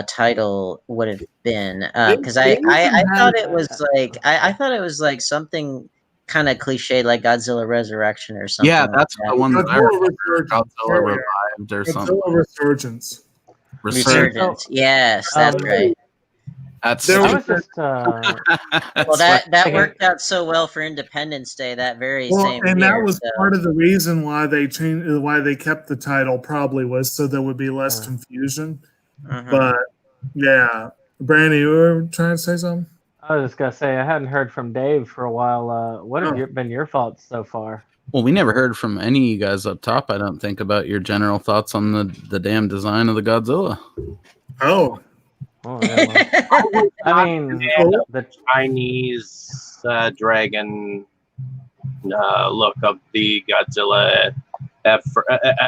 title would have been because I thought it was like I thought it was like something kind of cliche like Godzilla Resurrection or something. Yeah, that's like the one that I remember. Godzilla Revived or something. Godzilla Resurgence. Resurgence. Yes, that's right. That's I was just well, that worked out so well for Independence Day that very same year. And that was part of the reason why they kept the title, probably was so there would be less confusion. But yeah, Brandy, you were trying to say something? I was just gonna say I hadn't heard from Dave for a while. What have been your thoughts so far? Well, we never heard from any of you guys up top, I don't think, about your general thoughts on the damn design of the Godzilla. Oh, yeah, well, I mean, the Chinese dragon look of the Godzilla.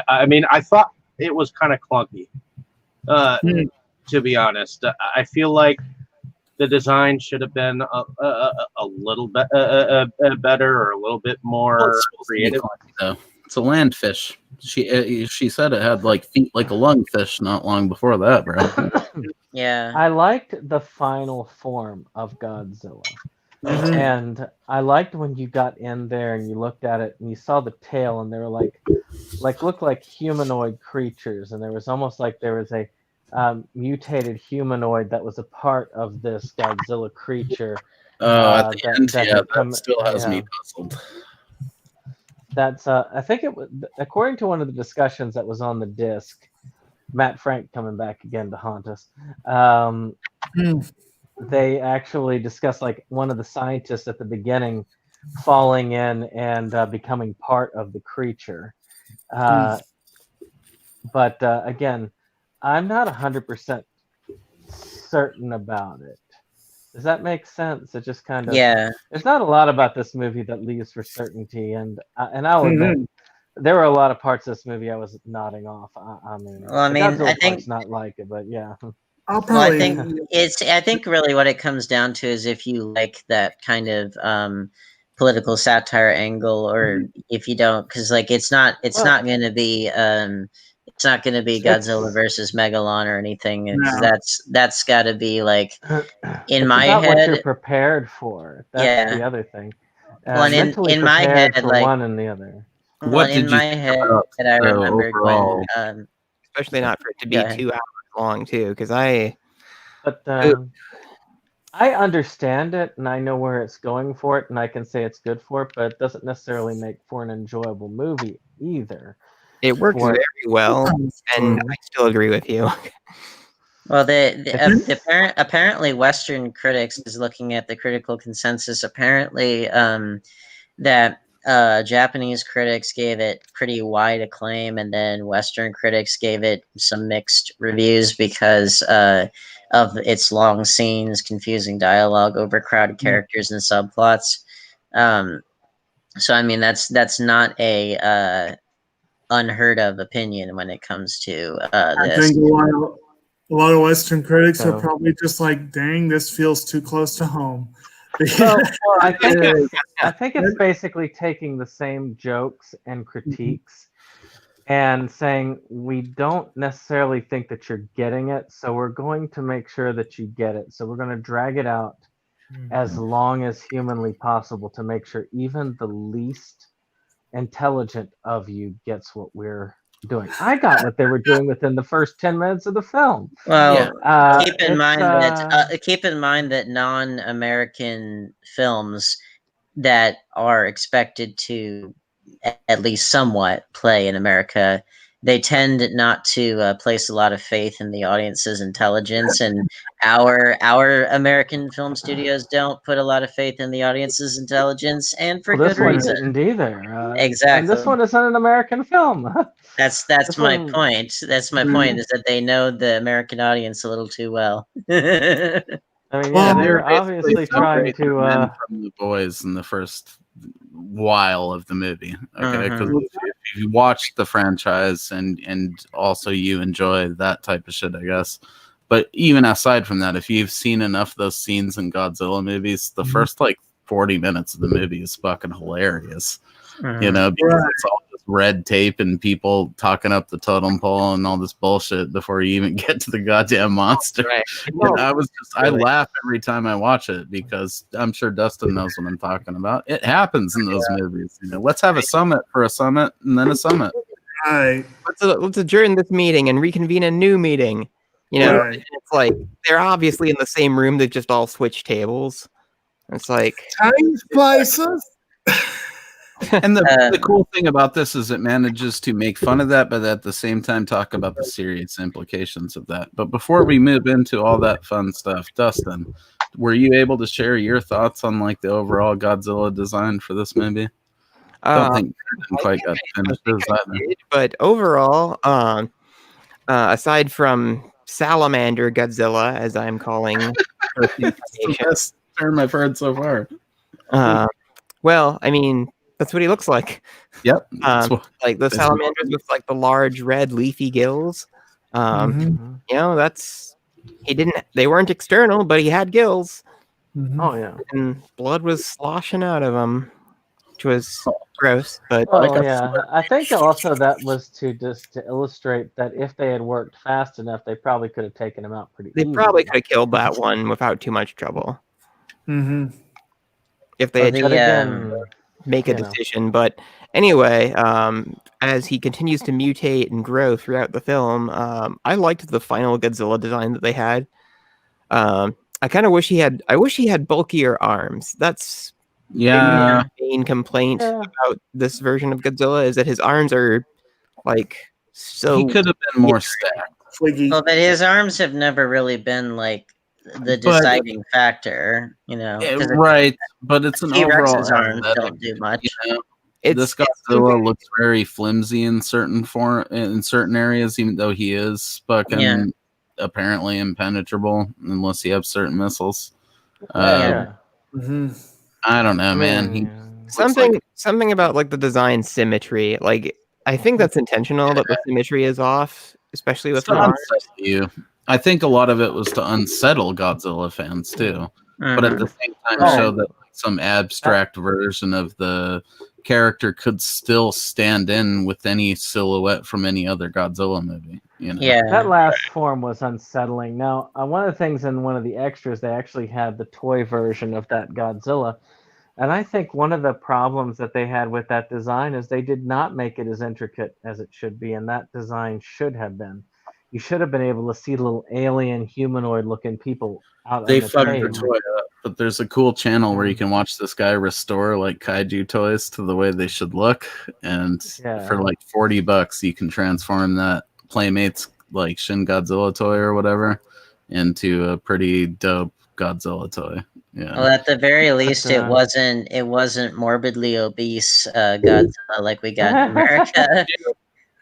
I mean, I thought it was kind of clunky. To be honest, I feel like the design should have been a little bit better or a little bit more creative. It's a land fish. She said it had like feet like a lungfish not long before that, bro. Yeah. I liked the final form of Godzilla. And I liked when you got in there and you looked at it and you saw the tail and they were like looked like humanoid creatures, and there was almost like there was a mutated humanoid that was a part of this Godzilla creature. At the end, that still has me puzzled. That's I think it was, according to one of the discussions that was on the disc, Matt Frank coming back again to haunt us. They actually discussed like one of the scientists at the beginning falling in and becoming part of the creature. But again, I'm not 100% certain about it. Does that make sense? It just kind of There's not a lot about this movie that leaves for certainty, and I'll admit there were a lot of parts of this movie I was nodding off. I think it's not like it, but yeah. I think really what it comes down to is if you like that kind of political satire angle, or if you don't, because like it's not going to be Godzilla versus Megalon or anything. That's got to be like in my head what you're prepared for. That's the other thing. Well, in my head, for like one and the other. What in my head that I remembered when, especially not for it to be 2 hours long too, because I understand it and I know where it's going for it and I can say it's good for it, but it doesn't necessarily make for an enjoyable movie either. It works very well, and I still agree with you. Well, apparently Western critics is looking at the critical consensus. Apparently, that Japanese critics gave it pretty wide acclaim, and then Western critics gave it some mixed reviews because its long scenes, confusing dialogue, overcrowded characters and subplots. So I mean that's not a unheard of opinion when it comes to I this. think a lot of Western critics are So- probably just like, dang, this feels too close to home. Well, I think it's basically taking the same jokes and critiques and saying we don't necessarily think that you're getting it, so we're going to make sure that you get it. So we're going to drag it out as long as humanly possible to make sure even the least intelligent of you gets what we're doing. I got what they were doing within the first 10 minutes of the film. Well, keep in it's, mind that non-American films that are expected to at least somewhat play in America, they tend not to place a lot of faith in the audience's intelligence, and our American film studios don't put a lot of faith in the audience's intelligence, and for well, good this one reason. didn't either. Exactly. And this one isn't an American film. That's This my one- point. That's my point, is that they know the American audience a little too well. I mean, Well, yeah, They're they're obviously basically trying separating to. men from the boys in the first while of the movie. Okay, because if you watch the franchise and also you enjoy that type of shit, I guess. But even aside from that, if you've seen enough of those scenes in Godzilla movies, the first like 40 minutes of the movie is fucking hilarious. You know, because it's all this red tape and people talking up the totem pole and all this bullshit before you even get to the goddamn monster. Right. And I laugh every time I watch it because I'm sure Dustin knows what I'm talking about. It happens in those movies. You know, let's have a summit for a summit and then a summit. Right. Let's adjourn this meeting and reconvene a new meeting. You know, Right. and it's like they're obviously in the same room. They just all switch tables. It's like Time splices. And the cool thing about this is it manages to make fun of that, but at the same time talk about the serious implications of that. But before we move into all that fun stuff, Dustin, were you able to share your thoughts on like the overall Godzilla design for this movie? I don't think I didn't quite got finished his either. But overall, aside from Salamander Godzilla, as I'm calling her It's the best term I've heard so far. well, I mean, that's what he looks like. Yep. Like the salamanders with like the large red leafy gills. You know, they weren't external, but he had gills. Oh yeah. And blood was sloshing out of him, which was gross. But Oh yeah. I think also that was to illustrate that if they had worked fast enough, they probably could have taken him out pretty they easily. probably could have killed that one without too much trouble. If they had But again, make a you know. decision. But anyway, as he continues to mutate and grow throughout the film, I liked the final Godzilla design that they had. I kind of wish he had bulkier arms. That's Yeah. my main complaint about this version of Godzilla is that his arms are like so. He could have been more stacked. Fliggy. Well, but his arms have never really been like the deciding factor, you know. Yeah, 'cause right, but it's an overall T-Rex's arms aesthetic, don't do much. you know? It's This Godzilla looks very flimsy in certain areas, even though he is fucking apparently impenetrable unless you have certain missiles. Yeah. I don't know, man. He looks like- something about like the design symmetry. Like I think that's intentional that the symmetry is off, especially with to the arms. unsettle you. I think a lot of it was to unsettle Godzilla fans too, but at the same time show that some abstract version of the character could still stand in with any silhouette from any other Godzilla movie. You know? Yeah. That last form was unsettling. Now, one of the things in one of the extras, they actually had the toy version of that Godzilla. And I think one of the problems that they had with that design is they did not make it as intricate as it should be. And that design should have been. You should have been able to see little alien humanoid looking people out They on the fucked the stage. toy up, but there's a cool channel where you can watch this guy restore like kaiju toys to the way they should look, and for like $40 you can transform that Playmates like Shin Godzilla toy or whatever into a pretty dope Godzilla toy. Yeah. Well, at the very least, it wasn't morbidly obese Godzilla like we got in America.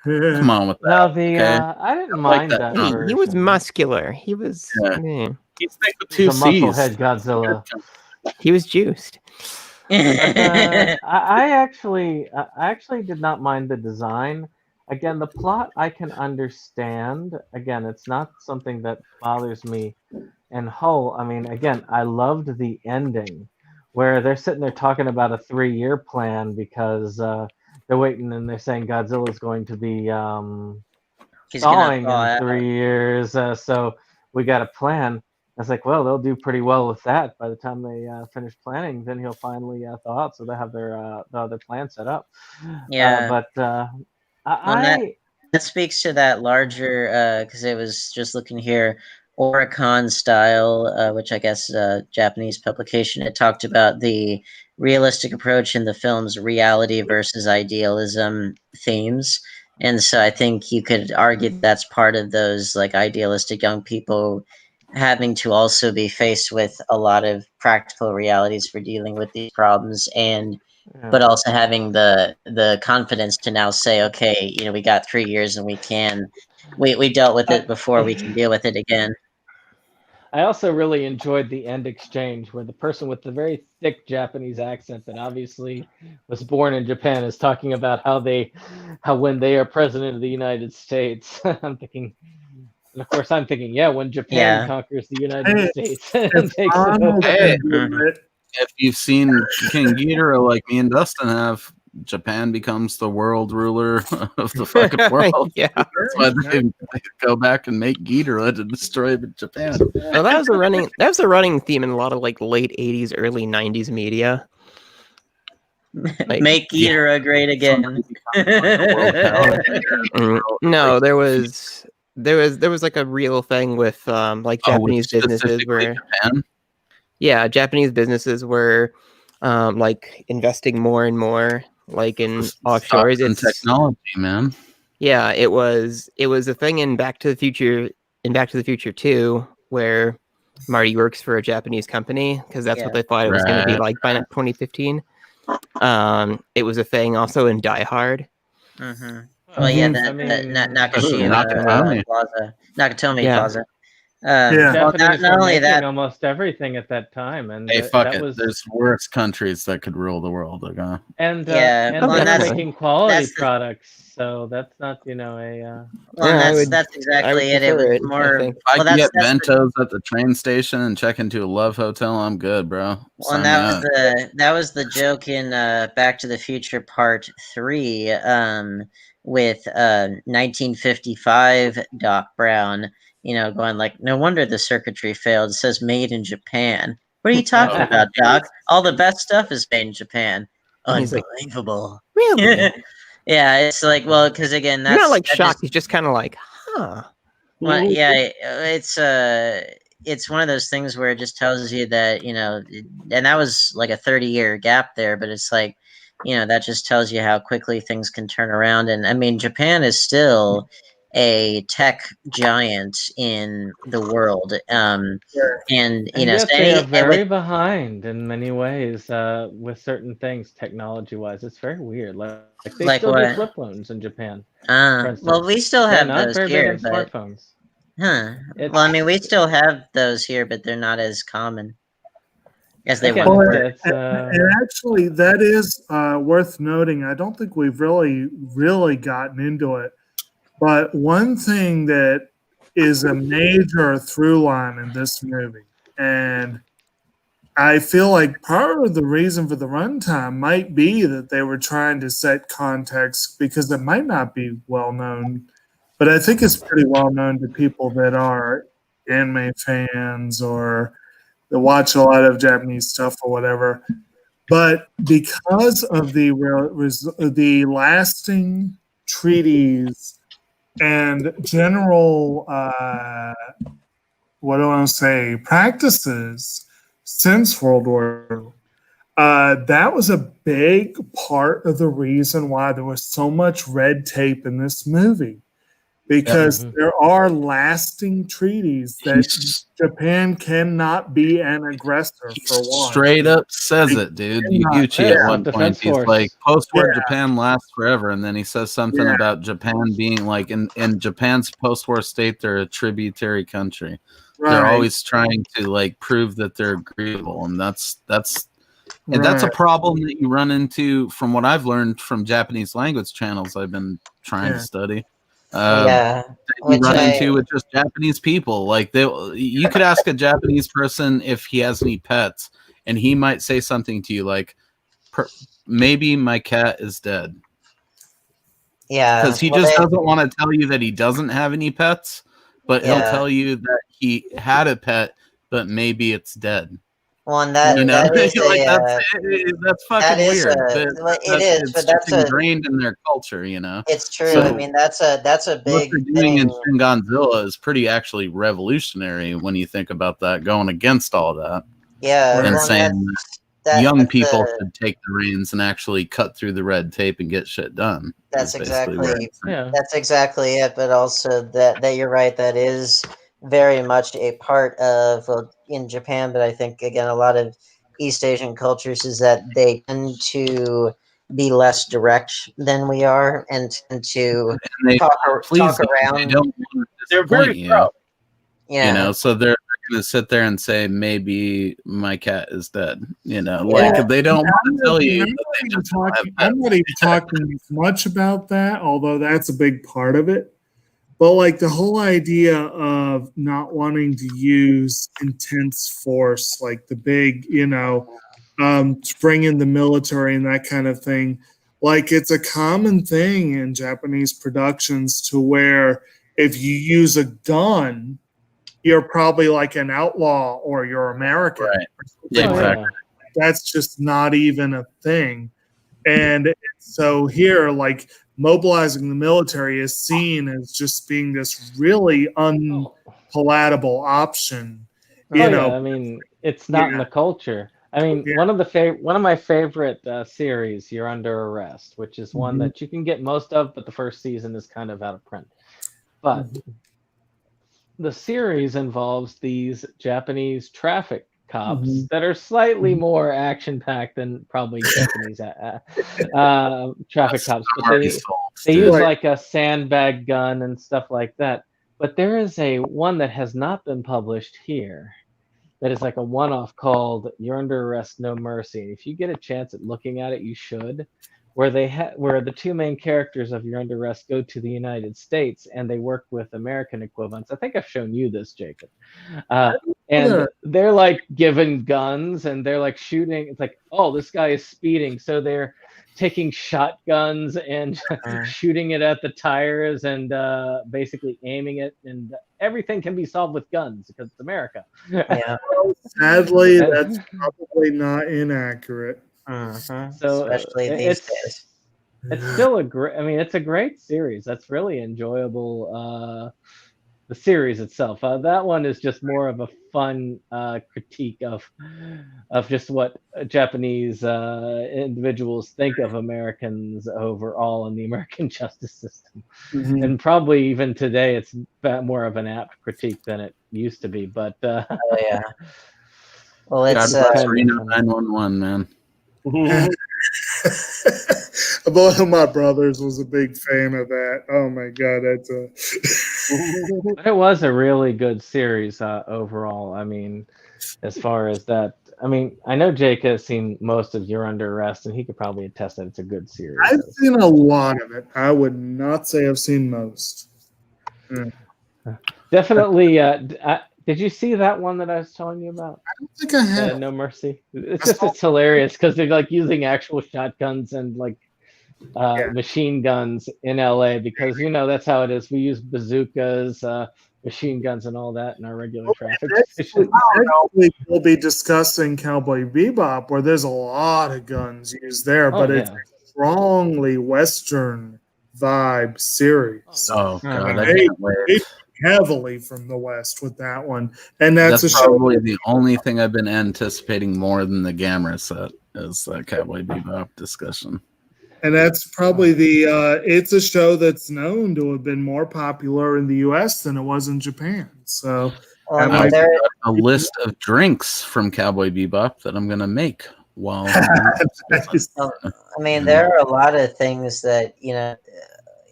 Come on with that. Now I didn't mind that He version. was muscular. He was. Yeah. Yeah. He's thick with He's two a C's. musclehead Godzilla. He was juiced. But I actually did not mind the design. Again, the plot I can understand. Again, it's not something that bothers me in whole. I mean, again, I loved the ending where they're sitting there talking about a 3-year plan because they're waiting and they're saying Godzilla's going to be He's gonna thawing thaw in out. 3 years. So we got a plan. I was like, well, they'll do pretty well with that. By the time they finish planning, then he'll finally thaw out, so they have their plan set up. Yeah. But Well, that speaks to that larger, because it was just looking here, Oricon style, which I guess Japanese publication. It talked about the realistic approach in the film's reality versus idealism themes. And so I think you could argue that's part of those like idealistic young people having to also be faced with a lot of practical realities for dealing with these problems, and but also having the confidence to now say, okay, we got 3 years and we dealt with it before, we can deal with it again. I also really enjoyed the end exchange where the person with the very thick Japanese accent that obviously was born in Japan is talking about how when they are president of the United States. I'm thinking, and of course I'm thinking, yeah, when Japan conquers the United States and takes it over. Hey, if you've seen King Ghidorah like me and Dustin have, Japan becomes the world ruler of the fucking world. Yeah. That's why they go back and make Ghidorah to destroy Japan. Well, that was a running theme in a lot of like late 80s, early 90s media. Like, Make Ghidorah great again. No, there was like a real thing with like Japanese businesses where Japan? Yeah, Japanese businesses were like investing more and more like in offshores. It's technology, man. Yeah, it was a thing in Back to the Future 2, where Marty works for a Japanese company because that's what they thought it was going to be like by 2015. It was a thing also in Die Hard. Mm-hmm. Well, yeah, Nakatomi Plaza. Japanese not were only making that, almost everything at that time, and hey, fuck it. There's worse countries that could rule the world. Okay? And they're making quality products, so that's not Well, that's exactly it. It was more. If I can get bentos at the train station and check into a love hotel, I'm good, bro. Well, and that was the joke in Back to the Future Part 3 with 1955 Doc Brown. Going like, no wonder the circuitry failed. It says made in Japan. What are you talking about, Doc? All the best stuff is made in Japan. Unbelievable. Really? Yeah, it's like, well, because again, that's not like shocked. He's just kind of like, huh. Well, yeah, it's one of those things where it just tells you that, and that was like a 30-year gap there, but it's like, that just tells you how quickly things can turn around. And I mean, Japan is still a tech giant in the world, and yet they are very behind in many ways with certain things technology-wise. It's very weird. Like they still do flip phones in Japan. Well, we still have those here, but smartphones. Well, I mean, we still have those here, but they're not as common as they were. And actually, that is worth noting. I don't think we've really gotten into it. But one thing that is a major through line in this movie, and I feel like part of the reason for the runtime might be that they were trying to set context, because it might not be well known, but I think it's pretty well known to people that are anime fans or that watch a lot of Japanese stuff or whatever. But because of the lasting treaties and general, practices since World War, that was a big part of the reason why there was so much red tape in this movie. because there are lasting treaties that Japan cannot be an aggressor He for one. straight up says it, dude. Higuchi at one point, he's like, post-war Japan lasts forever, and then he says something about Japan being like, in Japan's post-war state, they're a tributary country. Right. They're always trying to like prove that they're agreeable, and that's a problem that you run into from what I've learned from Japanese language channels I've been trying to study. You run into with just Japanese people. Like you could ask a Japanese person if he has any pets, and he might say something to you like, "Maybe my cat is dead." Yeah, because he just doesn't want to tell you that he doesn't have any pets, but he'll tell you that he had a pet, but maybe it's dead. Well, and that, that is that's fucking weird. But that's ingrained in their culture, you know. It's true. So, I mean, that's a big what they're doing in Shin Godzilla is pretty actually revolutionary when you think about that, going against all that. Yeah, and saying that young people should take the reins and actually cut through the red tape and get shit done. That's exactly it. But also that you're right. That is very much a part of in Japan, but I think again a lot of East Asian cultures is that they tend to be less direct than we are and tend to talk around. They're very proud. Yeah. You know, so they're going to sit there and say, maybe my cat is dead. You know, like they don't want to tell you. I'm not even talking much about that, although that's a big part of it. But like the whole idea of not wanting to use intense force, like the big, to bring in the military and that kind of thing, like it's a common thing in Japanese productions to where if you use a gun, you're probably like an outlaw or you're American. Right. Yeah, exactly. That's just not even a thing. And so here, like, mobilizing the military is seen as just being this really unpalatable option. I mean, it's not in the culture. I mean, one of my favorite series, You're Under Arrest, which is one that you can get most of, but the first season is kind of out of print. But the series involves these Japanese traffic cops that are slightly more action-packed than probably Japanese traffic cops. But they use like a sandbag gun and stuff like that. But there is one that has not been published here that is like a one-off called You're Under Arrest, No Mercy. And if you get a chance at looking at it, you should. Where the two main characters of You're Under Arrest go to the United States and they work with American equivalents. I think I've shown you this, Jacob. And they're like given guns and they're like shooting. It's like, oh, this guy is speeding. So they're taking shotguns and shooting it at the tires and basically aiming it. And everything can be solved with guns because it's America. Yeah. Sadly, that's probably not inaccurate. So especially these days. It's still it's a great series. That's really enjoyable. The series itself. That one is just more of a fun critique of just what Japanese individuals think of Americans overall in the American justice system. And probably even today, it's more of an apt critique than it used to be. But well, it's Reno 911, man. One of my brothers was a big fan of that. Oh my god, it was a really good series overall. I mean, as far as that, I mean, I know Jake has seen most of You're Under Arrest, and he could probably attest that it's a good series. I've seen a lot of it. I would not say I've seen most. Definitely. Did you see that one that I was telling you about? I don't think I have. No Mercy. It's hilarious because they're like using actual shotguns and like machine guns in LA because that's how it is. We use bazookas, machine guns, and all that in our regular traffic. We'll be discussing Cowboy Bebop, where there's a lot of guns used there, but it's a strongly Western vibe series. Oh god, I can't wait. Heavily from the West with that one, and that's probably the only thing I've been anticipating more than the Gamera set is the Cowboy Bebop discussion. And that's probably it's a show that's known to have been more popular in the U.S. than it was in Japan. So Well, I that mean, might there, A list of drinks from Cowboy Bebop that I'm gonna make while. I mean, there are a lot of things that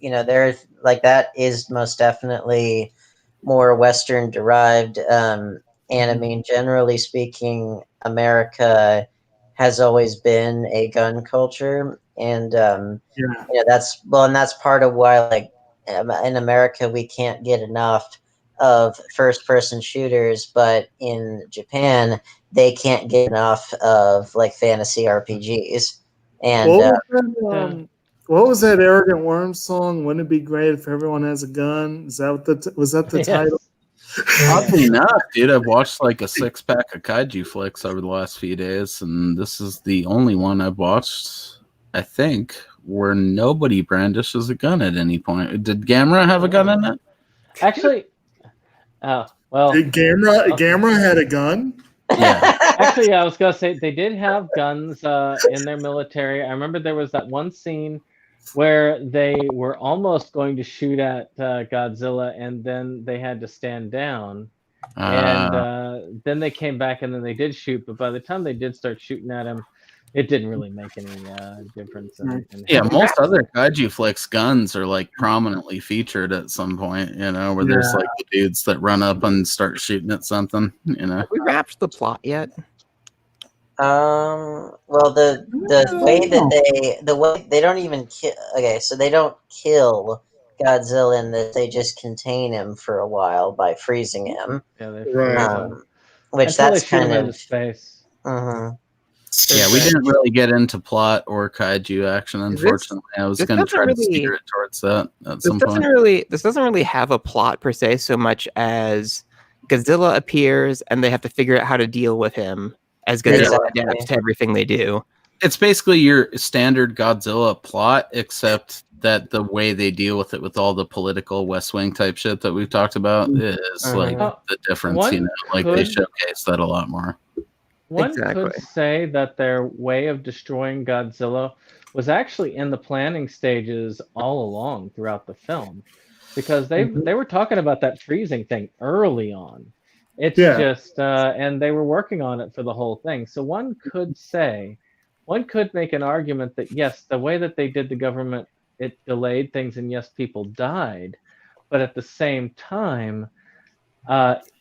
there's like that is most definitely more Western derived. And I mean, generally speaking, America has always been a gun culture, and and that's part of why, like, in America, we can't get enough of first-person shooters, but in Japan, they can't get enough of like fantasy RPGs. And what was that Arrogant Worm song? Wouldn't it be great if everyone has a gun? Is that what was that the title? Oddly enough, dude, I've watched like a 6-pack of kaiju flicks over the last few days, and this is the only one I've watched, I think, where nobody brandishes a gun at any point. Did Gamera have a gun in it? Actually, well, Did Gamera had a gun? Yeah. Actually, I was gonna say they did have guns in their military. I remember there was that one scene where they were almost going to shoot at Godzilla, and then they had to stand down. And then they came back, and then they did shoot. But by the time they did start shooting at him, it didn't really make any difference. Yeah, most other kaiju flicks guns are like prominently featured at some point, where there's like the dudes that run up and start shooting at something, Have we wrapped the plot yet? Well, the way that they don't even kill. Okay, so they don't kill Godzilla in that they just contain him for a while by freezing him. Yeah, they freeze him. Which Until that's they shoot him kind into of space. Yeah, we didn't really get into plot or kaiju action, unfortunately. I was going to try to steer it towards that at some point. This doesn't really have a plot per se, so much as Godzilla appears and they have to figure out how to deal with him as Godzilla adapts to everything they do. It's basically your standard Godzilla plot, except that the way they deal with it, with all the political West Wing type shit that we've talked about, is like the difference. They showcase that a lot more. One could say that their way of destroying Godzilla was actually in the planning stages all along throughout the film, because they were talking about that freezing thing early on. It's just, and they were working on it for the whole thing. So one could make an argument that yes, the way that they did the government, it delayed things, and yes, people died, but at the same time,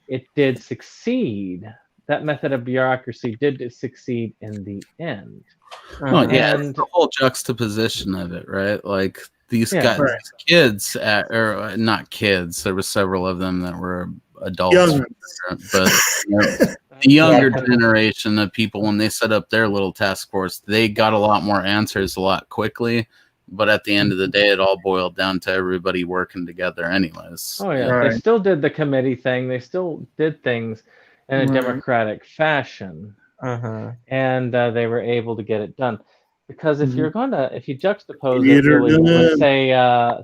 it did succeed. That method of bureaucracy did succeed in the end. Well, yeah, it's the whole juxtaposition of it, right? Like these guys, these kids, or not kids, there were several of them that were adults, but the younger generation of people, when they set up their little task force, they got a lot more answers a lot quickly. But at the end of the day, it all boiled down to everybody working together anyways. Oh, yeah. They still did the committee thing. They still did things in a democratic fashion. And they were able to get it done. Because if you're if you juxtapose it really with,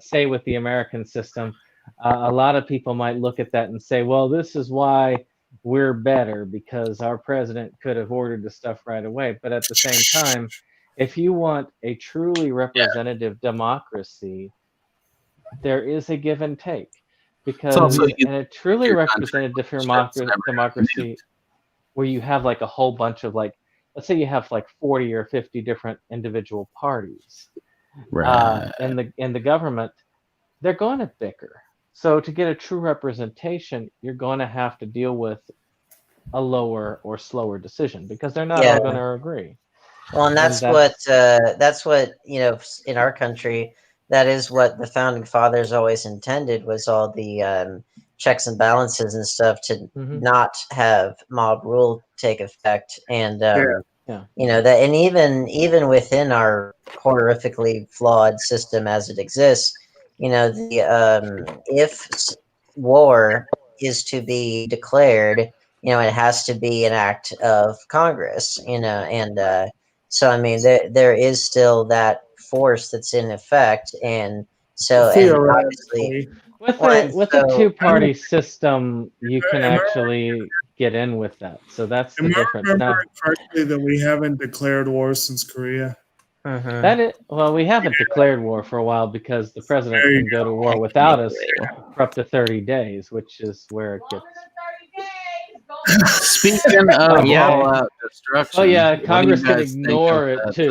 say with the American system, a lot of people might look at that and say, well, this is why we're better, because our president could have ordered the stuff right away. But at the same time, if you want a truly representative democracy, there is a give and take. Because in a truly representative democracy, where you have like a whole bunch of like, let's say you have like 40 or 50 different individual parties in the government, they're going to bicker. So to get a true representation, you're going to have to deal with a lower or slower decision, because they're not all going to agree. Well, and that's what in our country, that is what the founding fathers always intended, was all the checks and balances and stuff to not have mob rule take effect. And that, and even within our horrifically flawed system as it exists, if war is to be declared, it has to be an act of Congress, and so I mean there is still that force that's in effect, and so obviously with a two-party system, you can actually get in with that. So that's the difference. Correctly that we haven't declared war since Korea. Well, we haven't declared war for a while because the president There you can go to war without us for up to 30 days, which is where it gets. Speaking of Yeah. all-out destruction, Oh yeah, what do Congress you can guys think ignore of it that, too.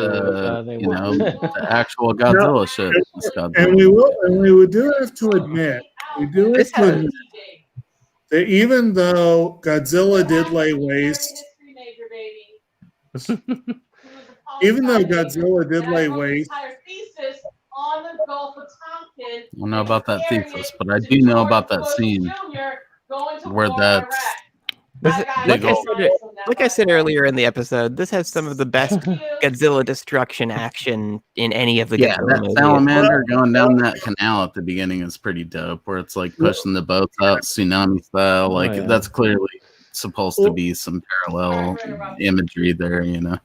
They you know, won't. the actual Godzilla shit. this And Godzilla. we do have to admit, This has that even though Godzilla did lay waste, even though Godzilla did lay waste, I don't know about that thesis, but I do know about that scene where that's big old. like I said earlier in the episode, this has some of the best Godzilla destruction action in any of the Yeah, Godzilla that movies. salamander going down that canal at the beginning is pretty dope, where it's like pushing the boats out tsunami style. Like yeah. that's clearly supposed to be some parallel imagery there, you know.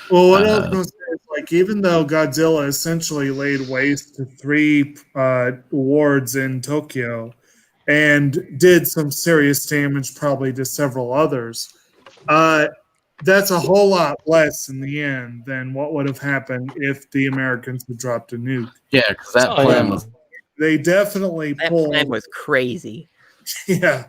well, what I was going to say is, like, even though Godzilla essentially laid waste to 3 wards in Tokyo and did some serious damage probably to several others, that's a whole lot less in the end than what would have happened if the Americans had dropped a nuke. Yeah, because that Oh, plan yeah. was They definitely That pulled. plan was crazy. Yeah.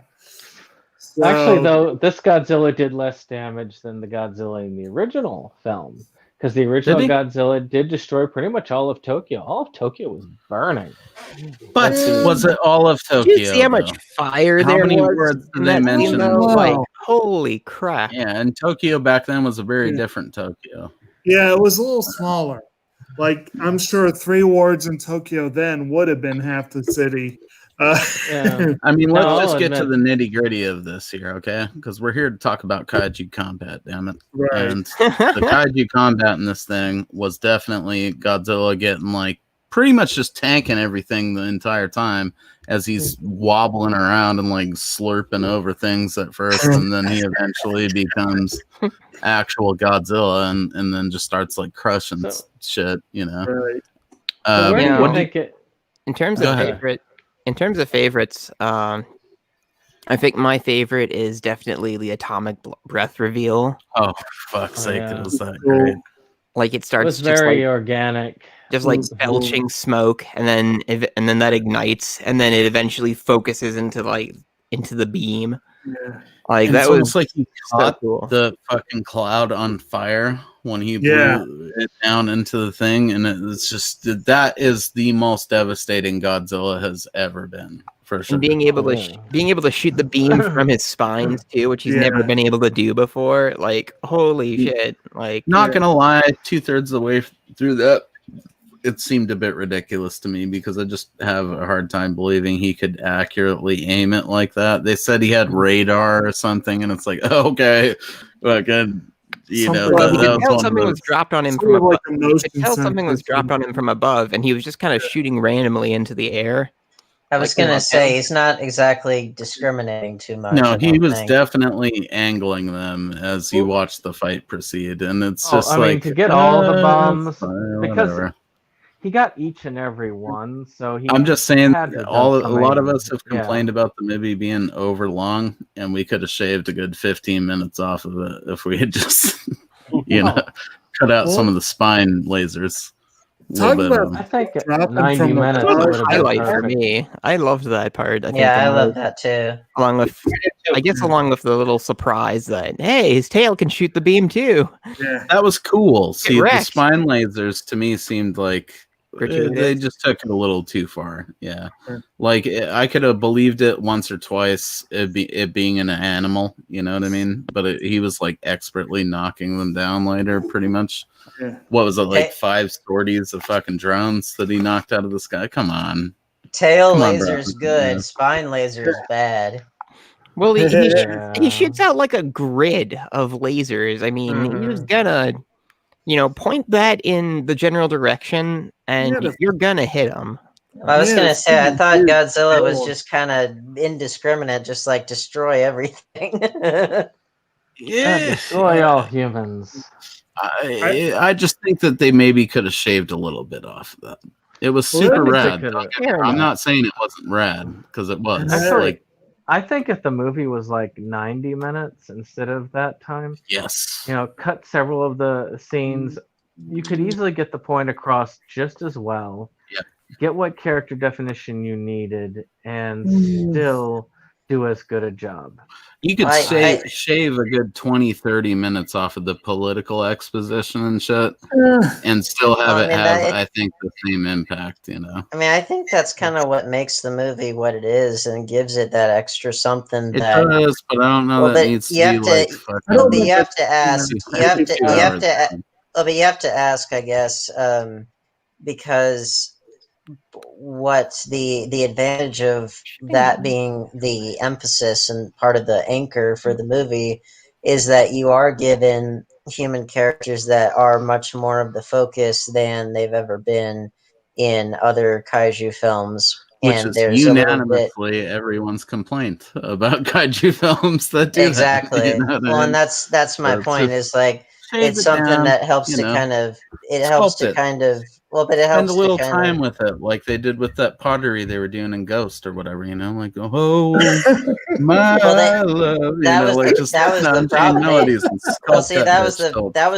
Actually, So- though, this Godzilla did less damage than the Godzilla in the original film, because the original Did he? Godzilla did destroy pretty much all of Tokyo. All of Tokyo was burning. But was it all of Tokyo? Did you see how much though? fire How there many was words in did they that mention? scene, though? Wow. Like, holy crap. Yeah, and Tokyo back then was a very Yeah. different Tokyo. Yeah, it was a little smaller. Like, I'm sure 3 wards in Tokyo then would have been half the city. Yeah. I mean, No, let's I'll just get to admit- the nitty gritty of this here, okay? Because we're here to talk about kaiju combat, damn it. Right. And the kaiju combat in this thing was definitely Godzilla getting like pretty much just tanking everything the entire time as he's wobbling around and like slurping over things at first, and then he eventually becomes actual Godzilla and then just starts like crushing So- shit, you know. Right. So where do yeah. you what do you- think it? In terms Go of ahead. favorites, I think my favorite is definitely the atomic breath reveal. Oh, for fuck's sake, yeah. it was that Cool. great. Like it It starts was just very like organic. belching smoke, and then that ignites, and then it eventually focuses into the beam. Yeah. Like And that it's was almost like he so caught cool. the fucking cloud on fire when he Yeah. blew it down into the thing, and it's just that is the most devastating Godzilla has ever been, for sure. And being able to Yeah. being able to shoot the beam from his spine too, which he's never Yeah. been able to do before. Like holy shit! Like Not gonna lie, 2/3 of the way through that, it seemed a bit ridiculous to me because I just have a hard time believing he could accurately aim it like that. They said he had radar or something, and it's like, okay, fucking, you know, Something well, that you could was tell one of something those. was dropped on him Sort from of above. like a You motion could tell something was sensor. dropped on him from above, and he was just kind of shooting randomly into the air. I was Like, gonna you know, say he's not exactly discriminating too much. No, I he don't was think. definitely angling them as you watch the fight proceed, and it's Oh, just I mean, like to get all the bombs, fine, because whatever. he got each and every one. So he. I'm just saying, had to have a done lot of some us have aiming. complained about the movie being over long, and we could have shaved a good 15 minutes off of it if we had just, you know, cut out some of the spine lasers. A Talk little bit about- of I them. think Dropping 90 from the minutes cloud. would have been Highlight for perfect. me. I loved that part. I think Yeah, the I love most, that too. along with, I guess, along with the little surprise that hey, his tail can shoot the beam too. Yeah. That was cool. See, the wrecked. spine lasers to me seemed like Gratuitous. they just took it a little too far. Yeah, Sure. like I could have believed it once or twice. It being an animal, you know what I mean? But he was like expertly knocking them down later, pretty much. Yeah. What was it, like Okay. 5 sorties of fucking drones that he knocked out of the sky? Come on. Tail Come on, bro. laser's good. Yeah. Spine laser's bad. Well, he Yeah. shoots out like a grid of lasers. I mean, he was Mhm. gonna, point that in the general direction, and Yeah, you're gonna hit him. I was Yeah, gonna it's say I pretty thought weird Godzilla was tail. just kind of indiscriminate, just like destroy everything. Yeah, destroy all humans. I just think that they maybe could have shaved a little bit off of that. It was Well, super I think they rad. could've. Don't get me Fair wrong. I'm enough. not saying it wasn't rad because it was. Actually, Like, I think if the movie was like 90 minutes instead of that time, yes. cut several of the scenes you could easily get the point across just as well. Yeah. Get what character definition you needed, and still do as good a job. You could shave a good 20-30 minutes off of the political exposition and shit, and still have I think, the same impact, you know? I mean, I think that's kind of what makes the movie what it is and gives it that extra something that... It does, but I don't know that needs to be like... But you have to ask, but you have to ask, I guess, because... what the advantage of that being the emphasis and part of the anchor for the movie is that you are given human characters that are much more of the focus than they've ever been in other kaiju films. Which and is there's unanimously everyone's complaint about kaiju films that do exactly. That, you know well, and that's my point. Is like it's something that helps to kind of well, but it helps spend a little to time with it, like they did with that pottery they were doing in Ghost or whatever, you know, like oh my love, that was the problem. Well, see, that was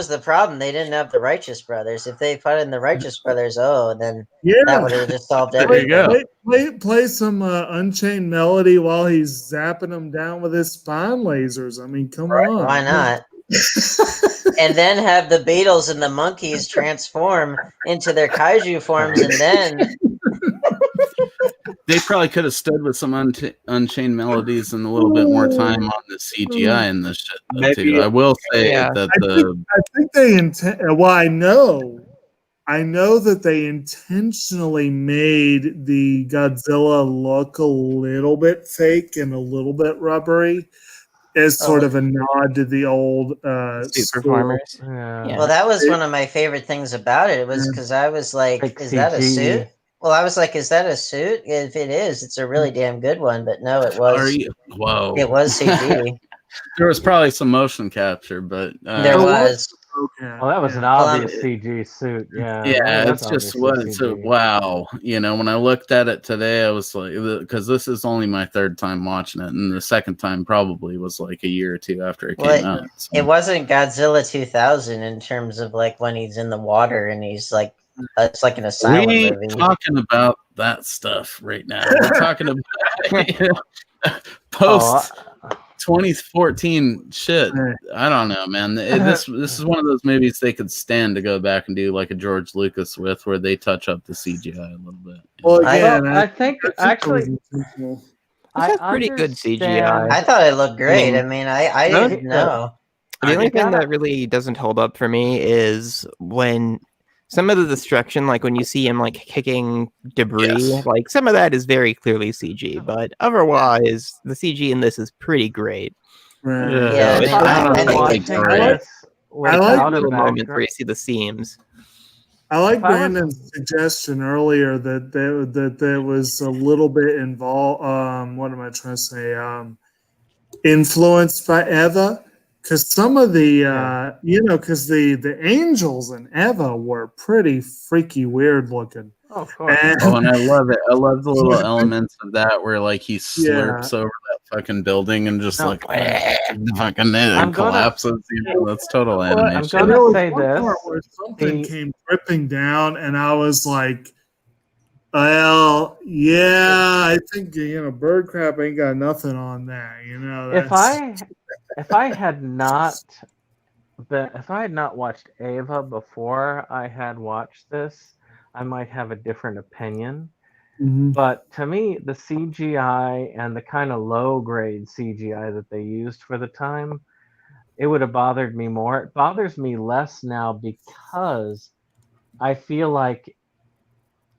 the problem. They didn't have the Righteous Brothers. If they put in the Righteous Brothers, then that would have just solved everything. There you go. Play some Unchained Melody while he's zapping them down with his spine lasers. I mean, come on. Why not? And then have the Beatles and the Monkeys transform into their kaiju forms, and then they probably could have stood with some Unchained Melodies and a little bit more time on the CGI and this shit. Though, too. I will say that I think they intend. Well, I know that they intentionally made the Godzilla look a little bit fake and a little bit rubbery, as sort of a nod to the old performers. Yeah. Well, that was one of my favorite things about it. It was because I was like, is that a suit? Well, I was like, is that a suit? If it is, it's a really damn good one. But no, it was. Whoa. It was CG. There was probably some motion capture, but there was. Well, that was an obvious CG suit. Yeah, it's just wow. You know, when I looked at it today, I was like, because this is only my third time watching it, and the second time probably was like a year or two after it came out. So. It wasn't Godzilla 2000 in terms of like when he's in the water and he's like, it's like an asylum movie. We ain't talking about that stuff right now. We're talking about post. 2014 shit. I don't know, man. This is one of those movies they could stand to go back and do like a George Lucas with, where they touch up the CGI a little bit. Well, again, I think actually it's pretty good CGI. I thought it looked great. I mean, I didn't know. The only thing that really doesn't hold up for me is when some of the destruction, like when you see him like kicking debris, like some of that is very clearly CG, but otherwise the CG in this is pretty great. Yeah, I like the moment where you see the seams. I like Brandon's suggestion earlier that there was a little bit involved. What am I trying to say? Influenced by Eva. Because some of the, because the angels in Eva were pretty freaky weird looking. Oh, of course. And I love it. I love the little elements of that where like he slurps over that fucking building and just fucking collapses. That's total animation. I'm gonna say this: where something came dripping down, and I was like, "Well, yeah, I think bird crap ain't got nothing on that." If I had not watched Ava before I had watched this, I might have a different opinion. Mm-hmm. But to me, the CGI and the kind of low-grade CGI that they used for the time, it would have bothered me more. It bothers me less now because I feel like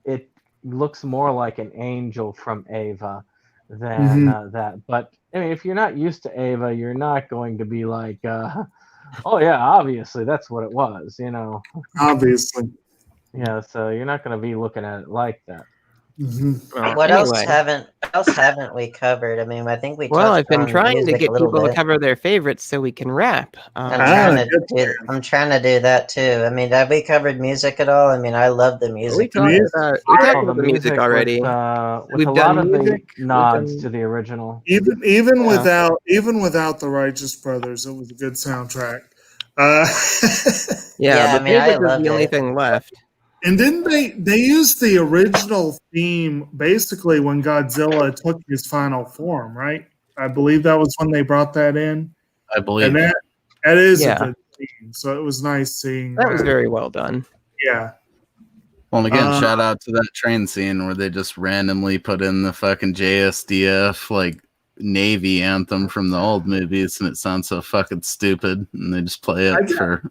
it looks more like an angel from Ava than that. But I mean, if you're not used to Ava, you're not going to be like, oh yeah, obviously that's what it was, Obviously. Yeah, so you're not going to be looking at it like that. Mm-hmm. What else haven't we covered? I mean, I think we. Well, I've been trying to get people to cover their favorites so we can wrap. I'm trying to do that too. I mean, have we covered music at all? I mean, I love the music. We talked about the music already. We've a lot of the nods to the original. Even without the Righteous Brothers, it was a good soundtrack. Yeah, but I mean, I music was loved the only it. thing left. And didn't they used the original theme basically when Godzilla took his final form, right? I believe that was when they brought that in. I believe. And that is a Yeah. good theme. So it was nice seeing That was very well done. Yeah. Well, and again, shout out to that train scene where they just randomly put in the fucking JSDF like Navy anthem from the old movies, and it sounds so fucking stupid, and they just play it forever.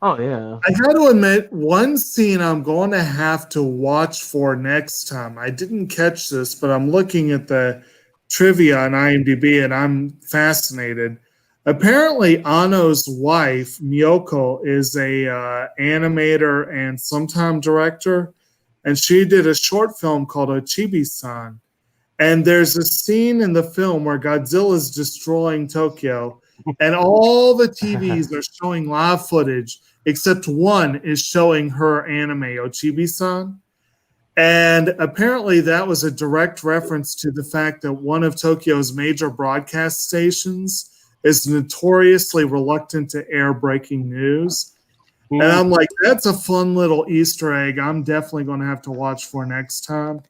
Oh yeah. I got to admit, one scene I'm going to have to watch for next time. I didn't catch this, but I'm looking at the trivia on IMDb, and I'm fascinated. Apparently, Anno's wife, Miyoko, is a animator and sometime director, and she did a short film called Ochibi-san. And there's a scene in the film where Godzilla is destroying Tokyo, and all the TVs are showing live footage, except one is showing her anime, Ochibi-san. And apparently that was a direct reference to the fact that one of Tokyo's major broadcast stations is notoriously reluctant to air breaking news. And I'm like, that's a fun little Easter egg I'm definitely going to have to watch for next time.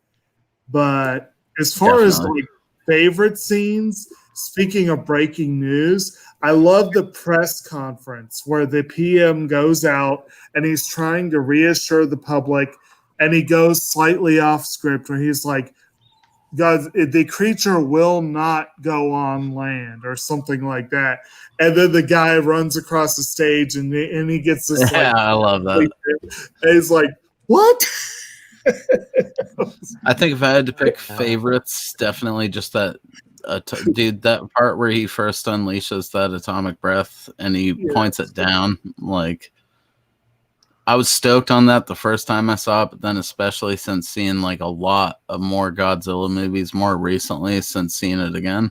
But as far as like favorite scenes, speaking of breaking news, I love the press conference where the PM goes out and he's trying to reassure the public, and he goes slightly off script where he's like, God, the creature will not go on land or something like that. And then the guy runs across the stage and he gets this like, I love that. And he's like, what? I think if I had to pick favorites, definitely just that dude, that part where he first unleashes that atomic breath and he points it down. Like, I was stoked on that the first time I saw it, but then especially since seeing like a lot of more Godzilla movies more recently since seeing it again.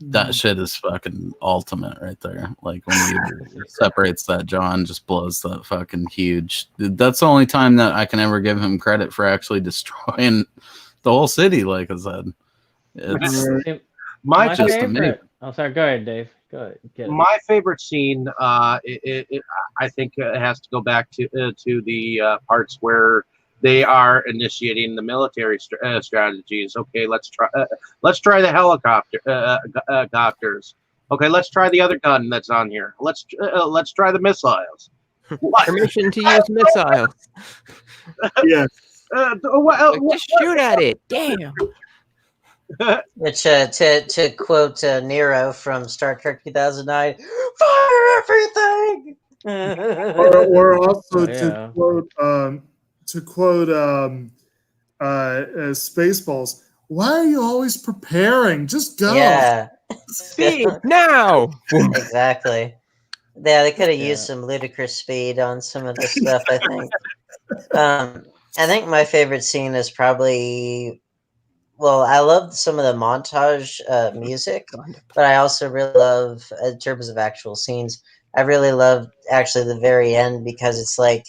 That shit is fucking ultimate right there. Like when he separates that jaw and just blows that fucking huge. That's the only time that I can ever give him credit for actually destroying the whole city. Like I said, it's My just favorite. amazing. Oh, sorry. Go ahead, Dave. Go ahead. Get it. My favorite scene, I think, it has to go back to the parts where they are initiating the military strategies. Okay, let's try the helicopters. Okay, let's try the other gun that's on here. Let's try the missiles. Permission to use missiles. Yes. Just shoot at it. Damn. Which, to quote Nero from Star Trek 2009, fire everything! or also to quote Spaceballs, why are you always preparing? Just go. Yeah. Speed now. Exactly. Yeah, they could have used some ludicrous speed on some of the stuff, I think. I think my favorite scene is probably, well, I love some of the montage music, but I also really love, in terms of actual scenes, I really love actually the very end, because it's like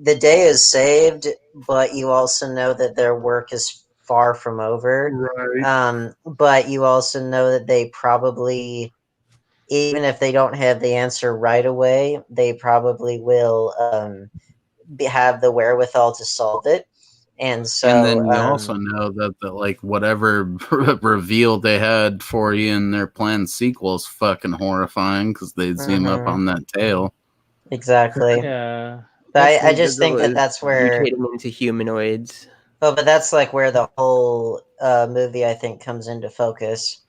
the day is saved, but you also know that their work is far from over. Right. But you also know that they probably, even if they don't have the answer right away, they probably will have the wherewithal to solve it. And so, and then you also know that like whatever reveal they had for you in their planned sequel is fucking horrifying because they zoom up on that tail. Exactly. Yeah. But I just think that that's where mutating into humanoids. Oh, but that's like where the whole movie, I think, comes into focus.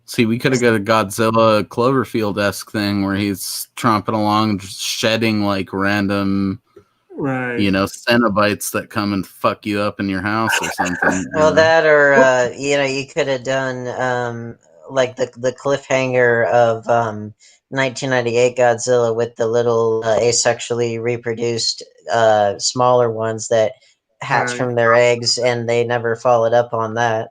See, we could have got a Godzilla Cloverfield-esque thing where he's tromping along, just shedding like random, Cenobites that come and fuck you up in your house or something. Well, that or you could have done like the cliffhanger of 1998 Godzilla with the little asexually reproduced smaller ones that hatch from their eggs, and they never followed up on that.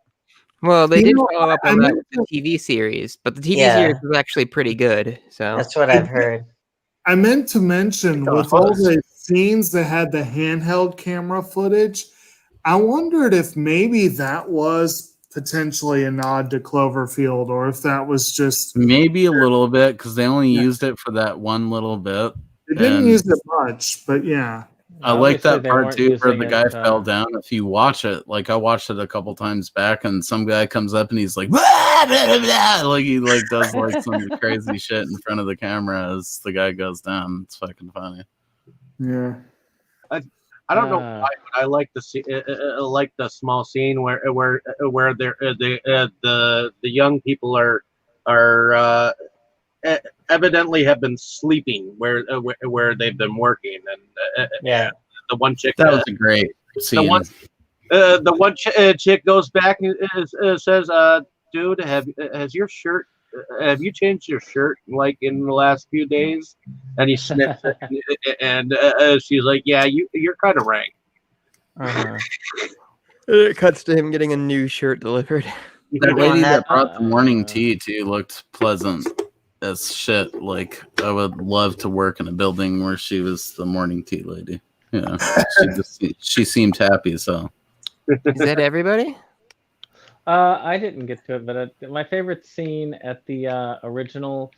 Well, they did follow up on that with the TV series, but the TV series was actually pretty good. So that's what I've heard. I meant to mention, with all the scenes that had the handheld camera footage, I wondered if maybe that was potentially a nod to Cloverfield, or if that was just Maybe a little bit, because they only used it for that one little bit. they didn't And use it much, but yeah. I like Obviously, that they part weren't too, where using the it, guy fell down. If you watch it, like I watched it a couple times back, and some guy comes up and he's like, blah, blah, blah, blah. Like he like does like some crazy shit in front of the camera as the guy goes down. It's fucking funny. Yeah. I don't know why, but I like the small scene where they're the young people are evidently have been sleeping where they've been working, and Yeah. the one chick That was a great scene. the one chick goes back and says, "Dude, have you changed your shirt like in the last few days?" And he sniffs it, and she's like, "Yeah, you're kind of rank." Uh-huh. It cuts to him getting a new shirt delivered. That lady that brought the Uh, morning tea too looked pleasant as shit. Like I would love to work in a building where she was the morning tea lady. Yeah, she seemed happy. So Is that everybody? I didn't get to it, but my favorite scene at the original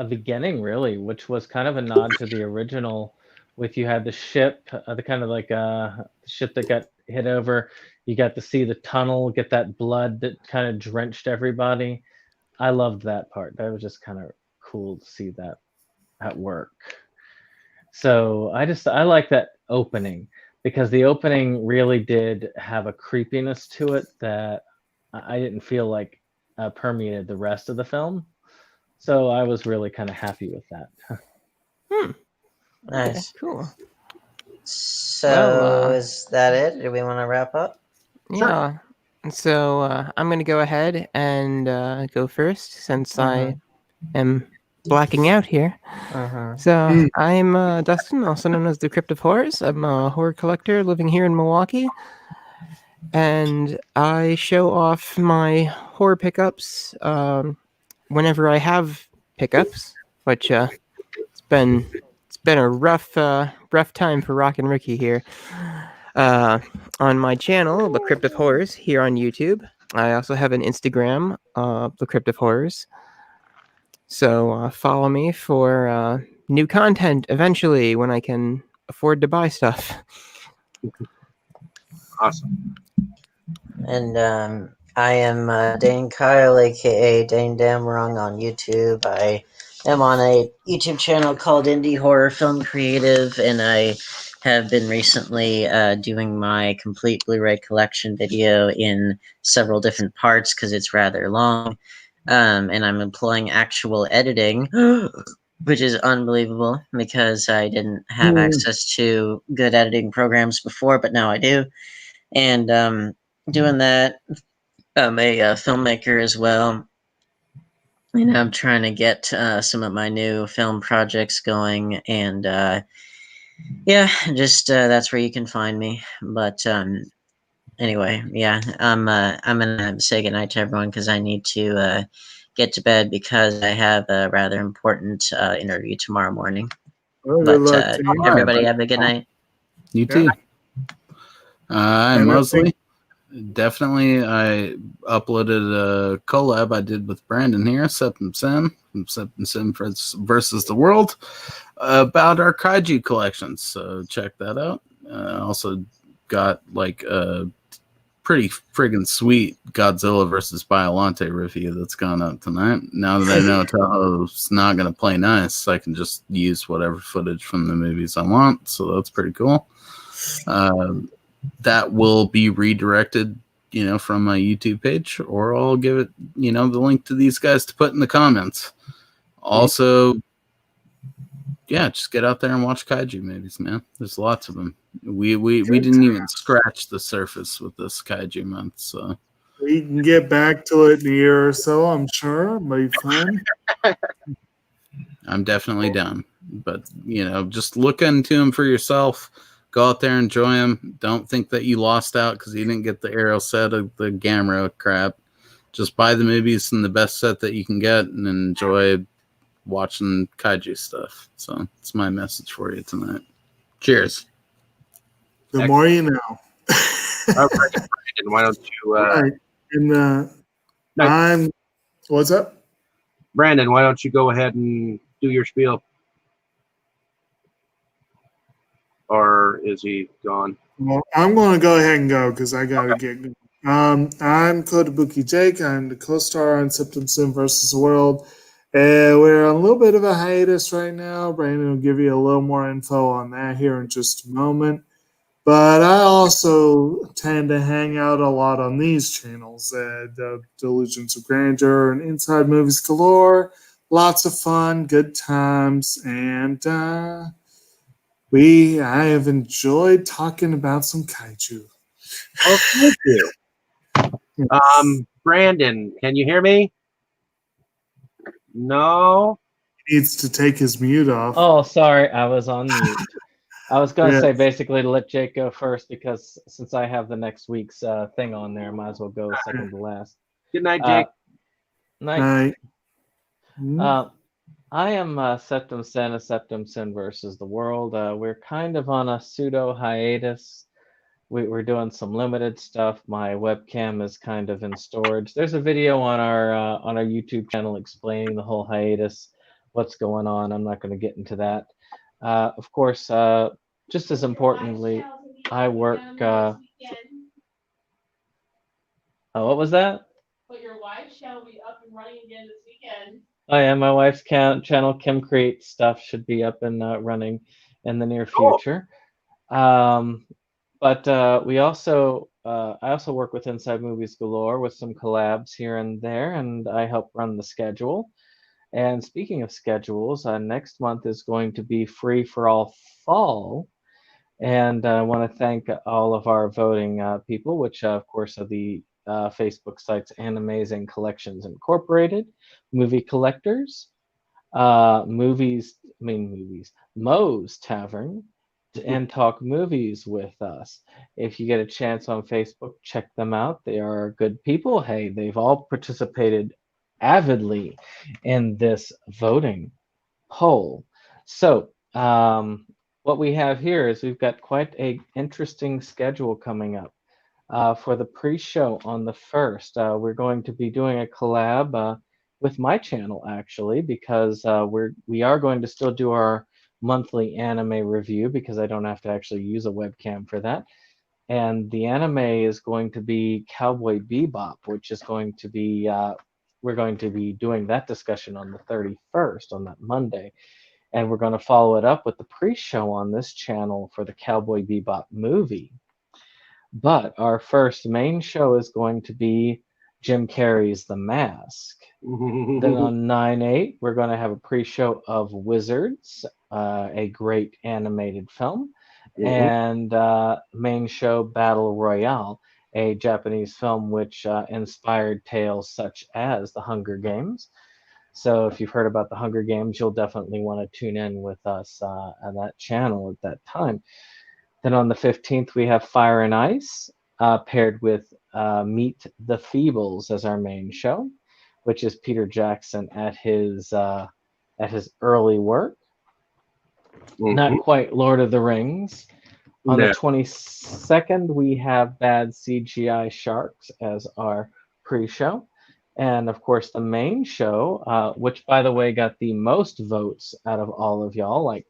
beginning, really, which was kind of a nod to the original, with you had the ship, the kind of like ship that got hit over. You got to see the tunnel, get that blood that kind of drenched everybody. I loved that part. That was just kind of cool to see that at work. So I like that opening, because the opening really did have a creepiness to it that I didn't feel like permeated the rest of the film. So I was really kind of happy with that. Nice. Okay, cool. So Well, is that it? Do we want to wrap up? Yeah. So I'm going to go ahead and go first, since I am blacking out here. Uh-huh. So I'm Dustin, also known as the Crypt of Horrors. I'm a horror collector living here in Milwaukee, and I show off my horror pickups whenever I have pickups, which it's been a rough time for Rock and Ricky here. On my channel, The Crypt of Horrors, here on YouTube. I also have an Instagram, The Crypt of Horrors. So follow me for new content eventually when I can afford to buy stuff. Awesome. And I am Dane Kyle, aka Dane Damrung, on YouTube. I am on a YouTube channel called Indie Horror Film Creative, and I have been recently doing my complete Blu-ray collection video in several different parts because it's rather long. And I'm employing actual editing, which is unbelievable because I didn't have access to good editing programs before, but now I do. And doing that, I'm a filmmaker as well. And I'm trying to get some of my new film projects going. And yeah, just that's where you can find me. But anyway, yeah, I'm gonna say goodnight to everyone because I need to get to bed because I have a rather important interview tomorrow morning. But everybody have a good night. You too. Mostly. Definitely, I uploaded a collab I did with Brandon here, Septim Sim from Septim Sim versus the World, about our kaiju collections. So check that out. Also got like a pretty friggin' sweet Godzilla versus Biollante review that's gone up tonight. Now that I know Toho's not going to play nice, I can just use whatever footage from the movies I want. So that's pretty cool. That will be redirected, from my YouTube page, or I'll give it, the link to these guys to put in the comments. Also, yeah, just get out there and watch kaiju movies, man. There's lots of them. We didn't even scratch the surface with this kaiju month, so we can get back to it in a year or so. I'm sure it'll be fun. I'm definitely down, but just look into them for yourself. Go out there, enjoy them. Don't think that you lost out because you didn't get the Arrow set of the Gamera crap. Just buy the movies in the best set that you can get and enjoy watching kaiju stuff. So it's my message for you tonight. Cheers. The more you know. All right, Brandon, why don't you And Nice. what's up? Brandon, why don't you go ahead and do your spiel? Or is he gone? Well, I'm going to go ahead and go because I got to get going. I'm Kotobuki Jake. I'm the co-star on Septum Sin versus the World. We're on a little bit of a hiatus right now. Brandon will give you a little more info on that here in just a moment. But I also tend to hang out a lot on these channels, Delusions of Grandeur and Inside Movies Galore. Lots of fun, good times, and I have enjoyed talking about some kaiju. Oh, thank you. Brandon, can you hear me? No. He needs to take his mute off. Oh, sorry, I was on mute. I was going to Yeah. say basically to let Jake go first because since I have the next week's thing on there, I might as well go second to last. Good night, Jake. Night. Night. I am Septum Sin, a Septum Sin versus the World. We're kind of on a pseudo hiatus. We're doing some limited stuff. My webcam is kind of in storage. There's a video on our YouTube channel explaining the whole hiatus, what's going on. I'm not going to get into that. Of course, just as importantly, I work. Oh, what was that? But your wife's channel will be up and running again this weekend. Oh yeah, my wife's channel, Kim Creates Stuff, should be up and running in the near future. But we also, I also work with Inside Movies Galore with some collabs here and there, and I help run the schedule. And speaking of schedules, next month is going to be Free for All Fall. And I want to thank all of our voting people, which of course are the Facebook sites Animazing Collections Incorporated, Movie Collectors, Moe's Tavern, and Talk Movies with Us. If you get a chance on Facebook, check them out. They are good people. Hey, they've all participated avidly in this voting poll. So what we have here is we've got quite a interesting schedule coming up. For the pre-show on the 1st, we're going to be doing a collab with my channel actually, because we are going to still do our monthly anime review because I don't have to actually use a webcam for that. And the anime is going to be Cowboy Bebop, which is going to be we're going to be doing that discussion on the 31st, on that Monday. And we're going to follow it up with the pre-show on this channel for the Cowboy Bebop movie. But our first main show is going to be Jim Carrey's The Mask. Then on 9/8, we're going to have a pre-show of Wizards, a great animated film, and main show Battle Royale, a Japanese film which inspired tales such as The Hunger Games. So if you've heard about The Hunger Games, you'll definitely want to tune in with us on that channel at that time. Then on the 15th, we have Fire and Ice, paired with Meet the Feebles as our main show, which is Peter Jackson at his early work. Not quite Lord of the Rings. On the 22nd, we have Bad CGI Sharks as our pre-show. And of course, the main show, which by the way got the most votes out of all of y'all, like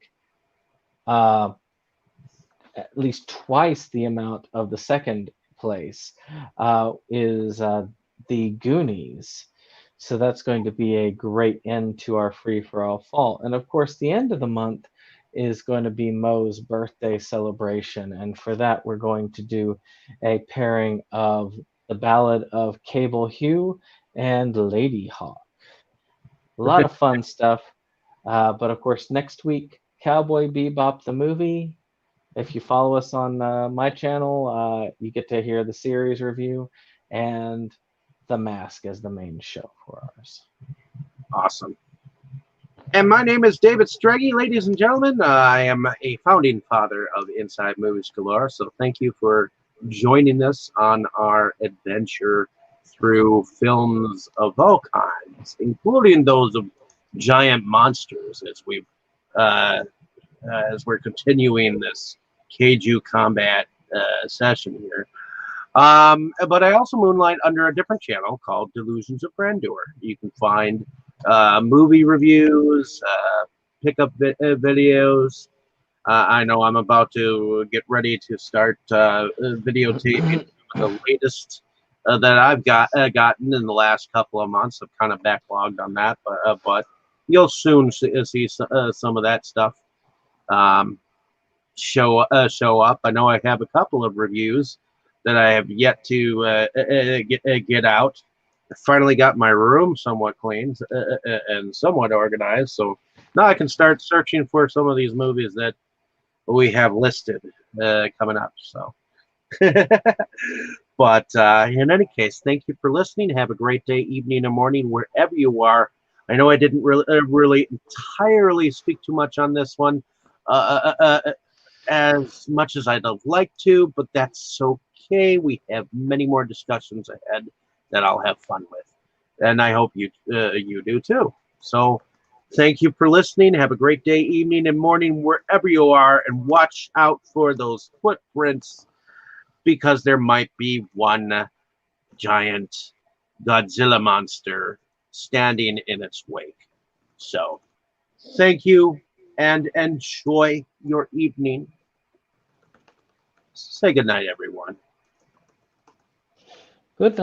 at least twice the amount of the second place, is The Goonies. So that's going to be a great end to our Free for All Fall. And of course, the end of the month is going to be Moe's birthday celebration. And for that, we're going to do a pairing of The Ballad of Cable Hugh and Lady Hawk. A lot of fun stuff. But of course, next week, Cowboy Bebop the movie. If you follow us on my channel, you get to hear the series review, and The Mask as the main show for ours. Awesome. And my name is David Streggy, ladies and gentlemen. I am a founding father of Inside Movies Galore, so thank you for joining us on our adventure through films of all kinds, including those of giant monsters, as we're continuing this Kaiju combat session here. But I also moonlight under a different channel called Delusions of Grandeur. You can find movie reviews, pickup videos. I know I'm about to get ready to start videotaping the latest that I've gotten in the last couple of months. I've kind of backlogged on that, but you'll soon see some of that stuff show up. I know I have a couple of reviews that I have yet to get out. I finally got my room somewhat clean and somewhat organized, so now I can start searching for some of these movies that we have listed coming up. So, but in any case, thank you for listening. Have a great day, evening, or morning, wherever you are. I know I didn't really entirely speak too much on this one, as much as I'd have liked to, but that's okay. We have many more discussions ahead that I'll have fun with, and I hope you do too. So, thank you for listening. Have a great day, evening, and morning, wherever you are, and watch out for those footprints, because there might be one giant Godzilla monster standing in its wake. So, thank you, and enjoy your evening. Say goodnight, everyone.